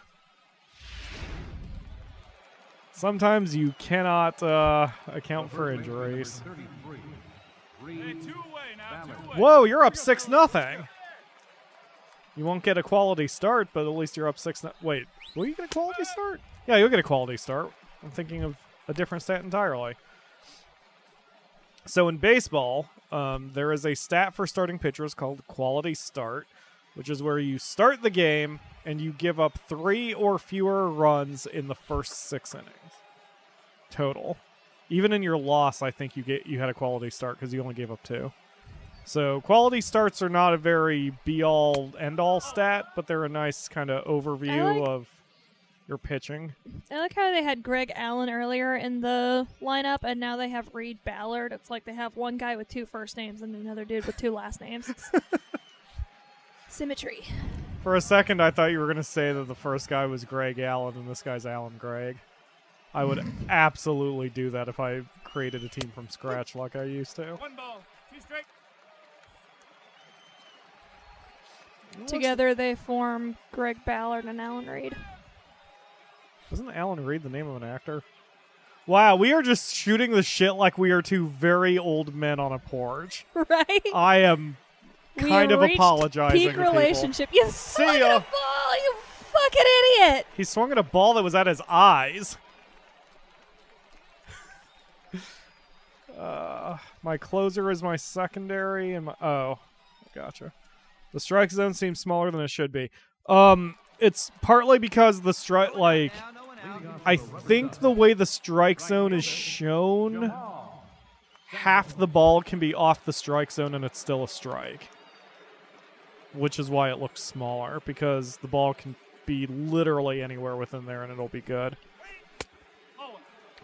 Sometimes you cannot account for injuries. Hey, 2 away now. 2 away. Whoa, you're up 6-0. You won't get a quality start, but at least you're up 6-0. Wait, will you get a quality start? Yeah, you'll get a quality start. I'm thinking of a different stat entirely. So in baseball, there is a stat for starting pitchers called quality start, which is where you start the game and you give up 3 or fewer runs in the first 6 innings total. Even in your loss, I think you had a quality start because you only gave up 2. So quality starts are not a very be-all, end-all stat, but they're a nice kind of overview of your pitching. I like how they had Greg Allen earlier in the lineup, and now they have Reed Ballard. It's like they have one guy with 2 first names and another dude with 2 last names. It's symmetry. For a second, I thought you were going to say that the first guy was Greg Allen and this guy's Alan Gregg. I would absolutely do that if I created a team from scratch like I used to. 1 ball. 2 strike. Together they form Greg Ballard and Alan Reed. Isn't Alan Reed the name of an actor? Wow, we are just shooting the shit like we are 2 very old men on a porch. Right? I am kind of reached apologizing peak to people. relationship. You swung at ya. a ball, you fucking idiot! He swung at a ball that was at his eyes. My closer is my secondary, and my gotcha. The strike zone seems smaller than it should be. It's partly because the strike, like, I think the way the strike zone is shown, half the ball can be off the strike zone and it's still a strike. Which is why it looks smaller, because the ball can be literally anywhere within there and it'll be good.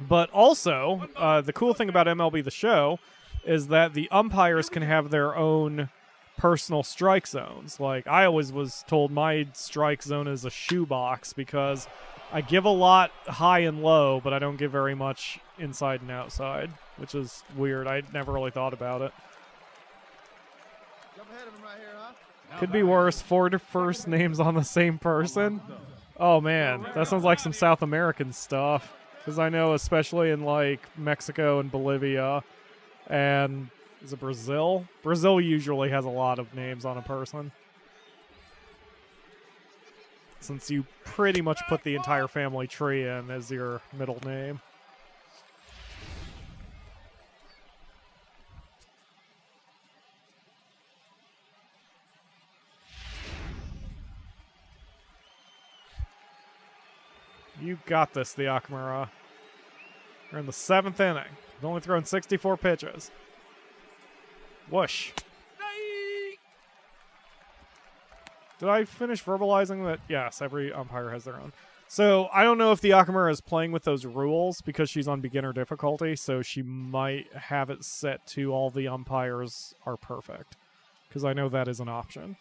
But also, the cool thing about MLB The Show is that the umpires can have their own personal strike zones. Like, I always was told my strike zone is a shoebox because I give a lot high and low, but I don't give very much inside and outside, which is weird. I never really thought about it. Jump ahead of him right here, huh? Could be worse. 4 first names on the same person. Oh, man. That sounds like some South American stuff. Because I know, especially in, like, Mexico and Bolivia and... is it Brazil? Brazil usually has a lot of names on a person. Since you pretty much put the entire family tree in as your middle name. You got this, the Akamura. We're in the 7th inning. We've only thrown 64 pitches. Whoosh. Did I finish verbalizing that? Yes, every umpire has their own. So I don't know if the Akamura is playing with those rules because she's on beginner difficulty, so she might have it set to all the umpires are perfect. Because I know that is an option.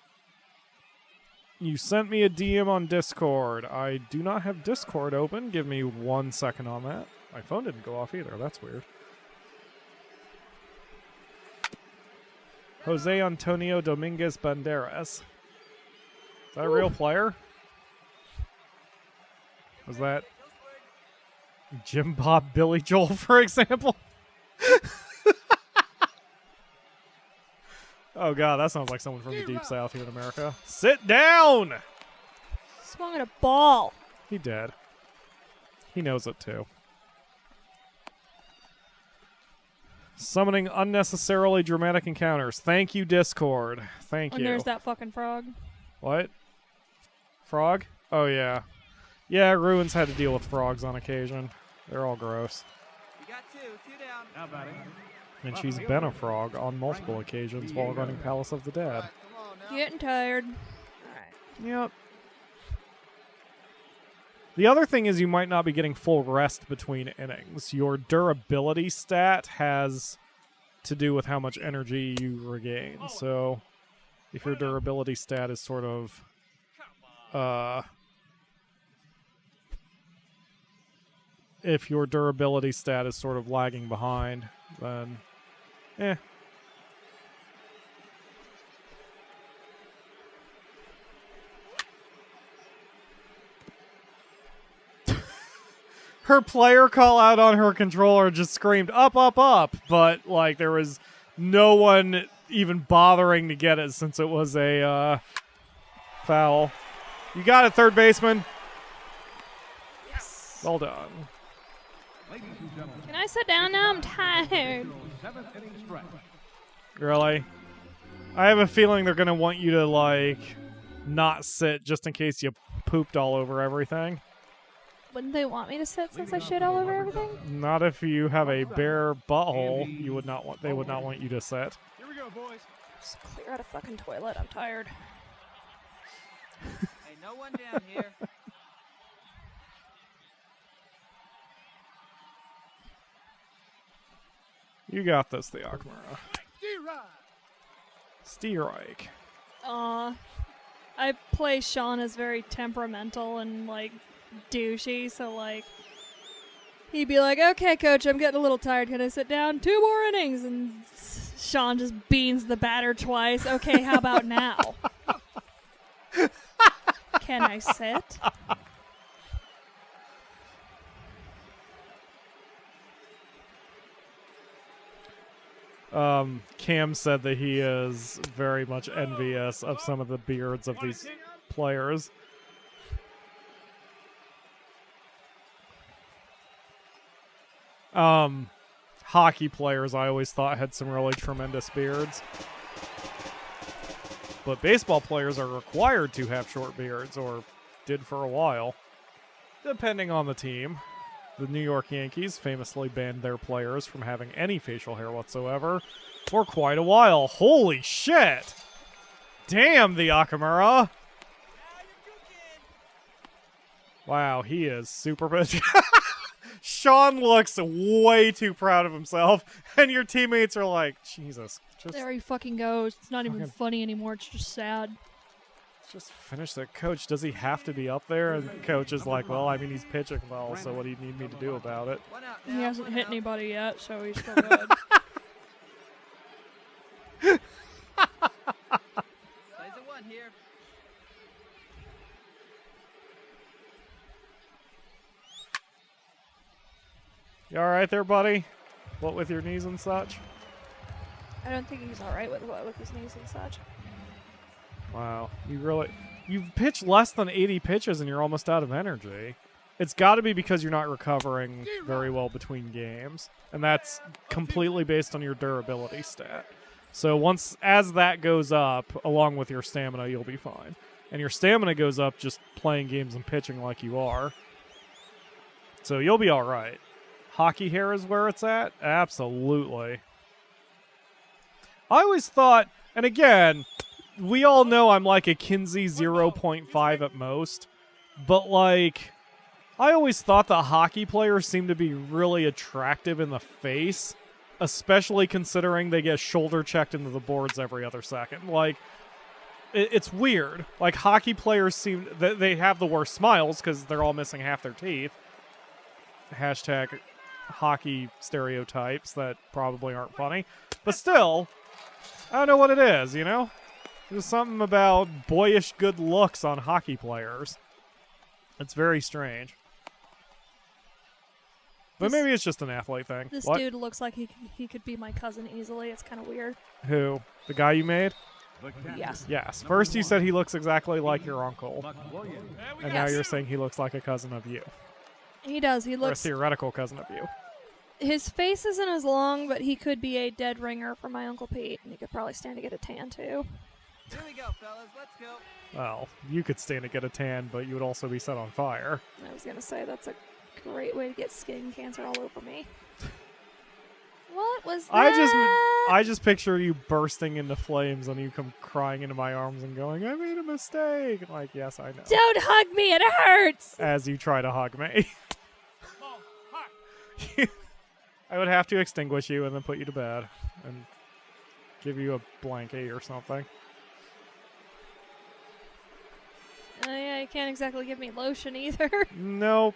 You sent me a DM on Discord. I do not have Discord open. Give me 1 second on that. My phone didn't go off either. That's weird. Jose Antonio Dominguez Banderas. Is that a real player? Was that Jim Bob Billy Joel, for example? Oh, God, that sounds like someone from the Deep South here in America. Sit down! Swung at a ball. He did. He knows it, too. Summoning unnecessarily dramatic encounters. Thank you, Discord. Thank And you. there's that fucking frog. What? Frog? Oh, yeah. Yeah, Ruins had to deal with frogs on occasion. They're all gross. You got two down. Now batting. And she's been a frog on multiple occasions while running Palace of the Dead. All right, come on now. Getting tired. Alright. Yep. The other thing is you might not be getting full rest between innings. Your durability stat has to do with how much energy you regain. So if your durability stat is sort of if your durability stat is sort of lagging behind, then her player call out on her controller just screamed up, up, up, but like there was no one even bothering to get it since it was a foul. You got it, third baseman. Yes. Well done. Ladies and gentlemen, Can I sit down now? I'm tired. seventh inning stretch. Really? I have a feeling they're going to want you to, like, not sit just in case you pooped all over everything. Wouldn't they want me to sit since I shit all over everything? Not if you have a bare butthole. You would not want. They would not want you to sit. Here we go, boys. Just clear out a fucking toilet. I'm tired. Hey, no one down here. You got this, the Akamura. Steerike. I play Sean as very temperamental and, like, douchey, so, like, he'd be like, okay, coach, I'm getting a little tired. Can I sit down? 2 more innings. And Sean just beans the batter twice. Okay, how about now? Can I sit? Cam said that he is very much envious of some of the beards of these players. Hockey players I always thought had some really tremendous beards. But baseball players are required to have short beards, or did for a while, depending on the team. The New York Yankees famously banned their players from having any facial hair whatsoever for quite a while. Holy shit! Damn, the Akamura! Wow, he is super big. Sean looks way too proud of himself, and your teammates are like, Jesus, There he fucking goes. It's not even funny anymore. It's just sad. just finish that. Coach, does he have to be up there? And the coach is like, well, I mean, he's pitching well, so what do you need me to do about it? One out He now, hasn't one hit out. anybody yet, so he's still good. Plays a one here. You all right there, buddy? What with your knees and such? I don't think he's alright with his knees and such. Wow, you've pitched less than 80 pitches and you're almost out of energy. It's got to be because you're not recovering very well between games, and that's completely based on your durability stat. So as that goes up, along with your stamina, you'll be fine. And your stamina goes up just playing games and pitching like you are. So you'll be all right. Hockey hair is where it's at? Absolutely. I always thought, and again, we all know I'm like a Kinsey 0.5 at most, but like, I always thought that hockey players seem to be really attractive in the face, especially considering they get shoulder checked into the boards every other second. Like, it's weird. Like, hockey players they have the worst smiles because they're all missing half their teeth. Hashtag hockey stereotypes that probably aren't funny. But still, I don't know what it is, you know? There's something about boyish good looks on hockey players. It's very strange. But maybe it's just an athlete thing. This What? dude looks like he could be my cousin easily. It's kind of weird. Who? The guy you made? The captain, Yes. Yes. First you said he looks exactly like your uncle. Buck Williams. And now you're saying he looks like a cousin of you. He does. He Or a looks. theoretical cousin of you. His face isn't as long, but he could be a dead ringer for my Uncle Pete, and he could probably stand to get a tan too. Here we go, fellas. Let's go. Well, you could stand to get a tan, but you would also be set on fire. I was gonna say that's a great way to get skin cancer all over me. What was that? I just picture you bursting into flames and you come crying into my arms and going, I made a mistake. And like, yes, I know. Don't hug me, it hurts! As you try to hug me. I would have to extinguish you and then put you to bed and give you a blanket or something. Yeah, you can't exactly give me lotion either. Nope.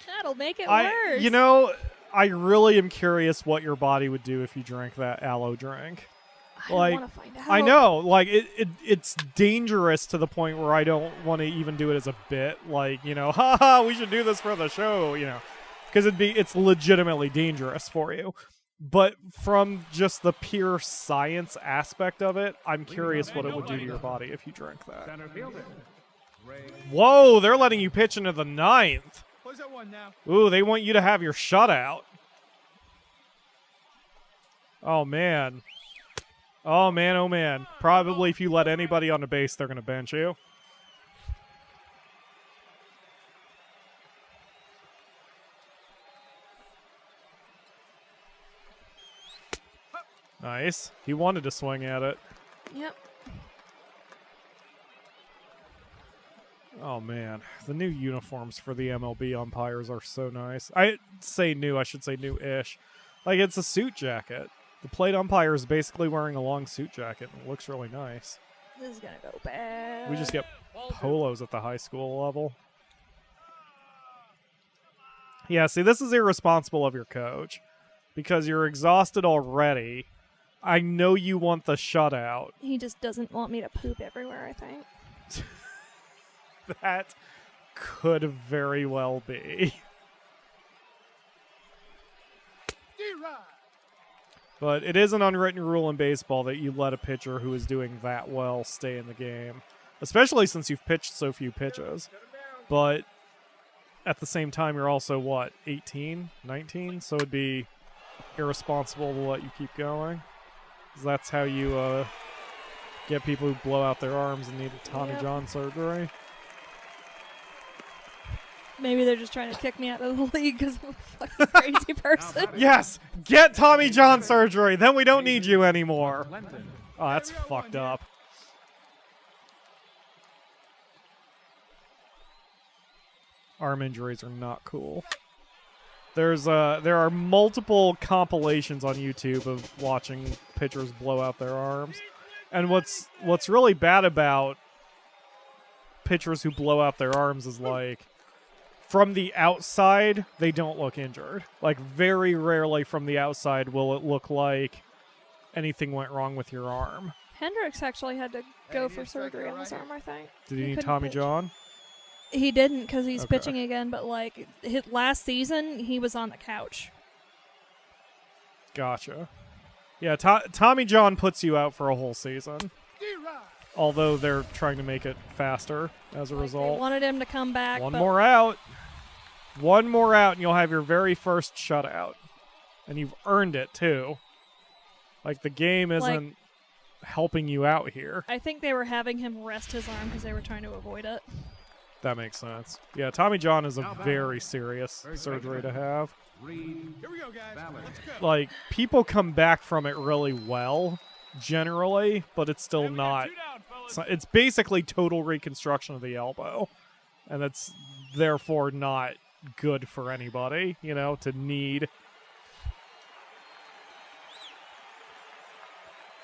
That'll make it worse. You know, I really am curious what your body would do if you drank that aloe drink. I don't want to find out. I know, like it's dangerous to the point where I don't want to even do it as a bit. Like, you know, haha, we should do this for the show, you know, because it's legitimately dangerous for you. But from just the pure science aspect of it, I'm curious what it would do to your body if you drank that. Center fielder. Ray. Whoa, they're letting you pitch into the 9th. Where's that one now? Ooh, they want you to have your shutout. Oh, man. Oh, man, oh, man. Probably if you let anybody on the base, they're going to bench you. Nice. He wanted to swing at it. Yep. Oh, man. The new uniforms for the MLB umpires are so nice. I say new. I should say new-ish. Like, it's a suit jacket. The plate umpire is basically wearing a long suit jacket, and it looks really nice. This is going to go bad. We just get polos at the high school level. Yeah, see, this is irresponsible of your coach. Because you're exhausted already. I know you want the shutout. He just doesn't want me to poop everywhere, I think. That could very well be. But it is an unwritten rule in baseball that you let a pitcher who is doing that well stay in the game. Especially since you've pitched so few pitches. But at the same time, you're also, what, 18, 19? So it'd be irresponsible to let you keep going. 'Cause that's how you get people who blow out their arms and need a Tommy John surgery. Maybe they're just trying to kick me out of the league because I'm a fucking crazy person. Yes! Get Tommy John surgery! Then we don't need you anymore. Lenton. Oh, that's fucked up. Arm injuries are not cool. There are multiple compilations on YouTube of watching pitchers blow out their arms. And what's really bad about pitchers who blow out their arms is, like, from the outside, they don't look injured. Like, very rarely from the outside will it look like anything went wrong with your arm. Hendricks actually had to go for surgery on his arm, I think. Did he need couldn't Tommy pitch. John? He didn't because he's Okay. pitching again, but, like, last season, he was on the couch. Gotcha. Yeah, Tommy John puts you out for a whole season. Although they're trying to make it faster as a They result. wanted him to come back. One but more out. One more out, and you'll have your very first shutout. And you've earned it, too. Like, the game isn't helping you out here. I think they were having him rest his arm because they were trying to avoid it. That makes sense. Yeah, Tommy John is a very serious surgery to have. Reed. Here we go, guys. Ballard. Let's go. Like, people come back from it really well, generally, but it's still not. It's basically total reconstruction of the elbow. And it's therefore not good for anybody, you know, to need.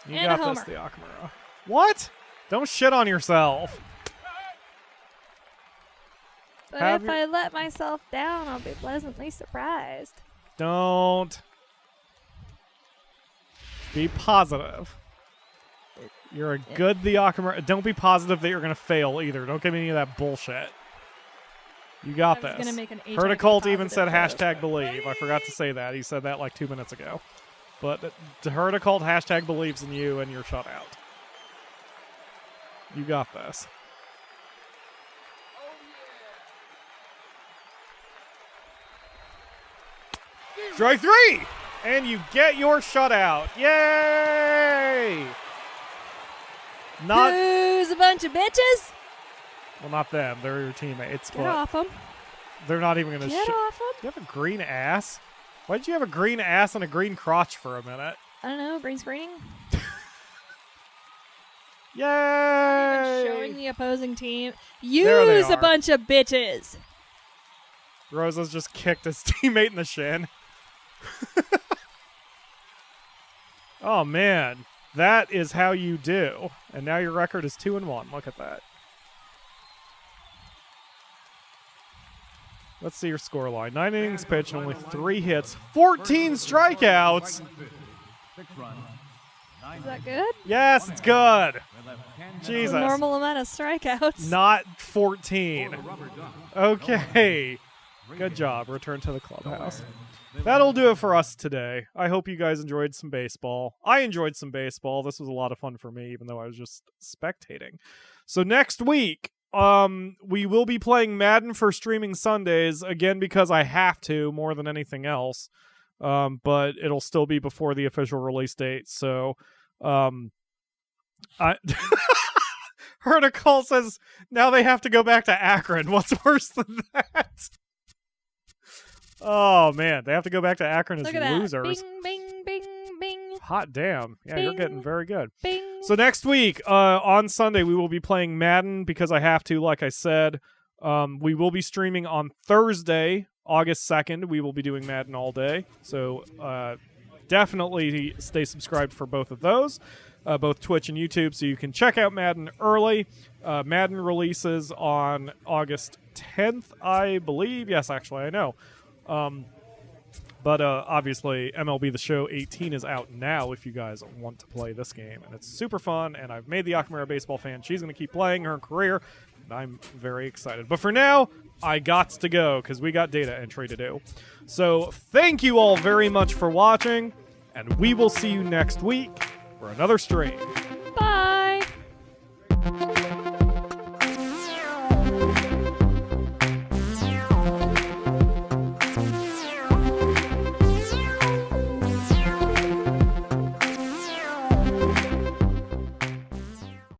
You And a got this, homer. the Akamura. What? Don't shit on yourself. But Have if your- I let myself down, I'll be pleasantly surprised. Don't. Be positive. You're a good the Akamura. Don't be positive that you're going to fail either. Don't give me any of that bullshit. You got I was this. gonna make an Herticult even said HIV hashtag believe. I forgot to say that. He said that like 2 minutes ago. But the Herticult hashtag believes in you and your shutout. You got this. Strike 3! And you get your shutout. Yay! Not Who's a bunch of bitches? well, not them. They're your teammates. Get But off them. they're not even going to. Get off them. Do you have a green ass? Why did you have a green ass and a green crotch for a minute? I don't know. Green screening. Yay! Showing the opposing team. There they Use a are. bunch of bitches. Rosa's just kicked his teammate in the shin. Oh man, that is how you do. And now your record is 2-1. Look at that. Let's see your scoreline. 9 innings pitched, only 3 hits, 14 strikeouts. 6 runs. Is that good? Yes, it's good. They left 10 It's Jesus. a normal amount of strikeouts. Not 14. rubber duck. Okay. Good job. Return to the clubhouse. That'll do it for us today. I hope you guys enjoyed some baseball. I enjoyed some baseball. This was a lot of fun for me, even though I was just spectating. So next week, we will be playing Madden for streaming Sundays, again because I have to more than anything else. But it'll still be before the official release date. So, I Herticole says now they have to go back to Akron. What's worse than that? Oh man, they have to go back to Akron as Look at that. losers. Bing, bing, bing, bing, Hot damn. Yeah, you're Bing. getting very good. bing. So next week, on Sunday, we will be playing Madden because I have to, like I said. We will be streaming on Thursday, August 2nd. We will be doing Madden all day. So definitely stay subscribed for both of those, both Twitch and YouTube, so you can check out Madden early. Madden releases on August 10th, I believe. Yes, actually, I know. But obviously, MLB The Show 18 is out now if you guys want to play this game. And it's super fun, and I've made the Akamura baseball fan. She's going to keep playing her career, and I'm very excited. But for now, I got to go because we got data entry to do. So thank you all very much for watching, and we will see you next week for another stream.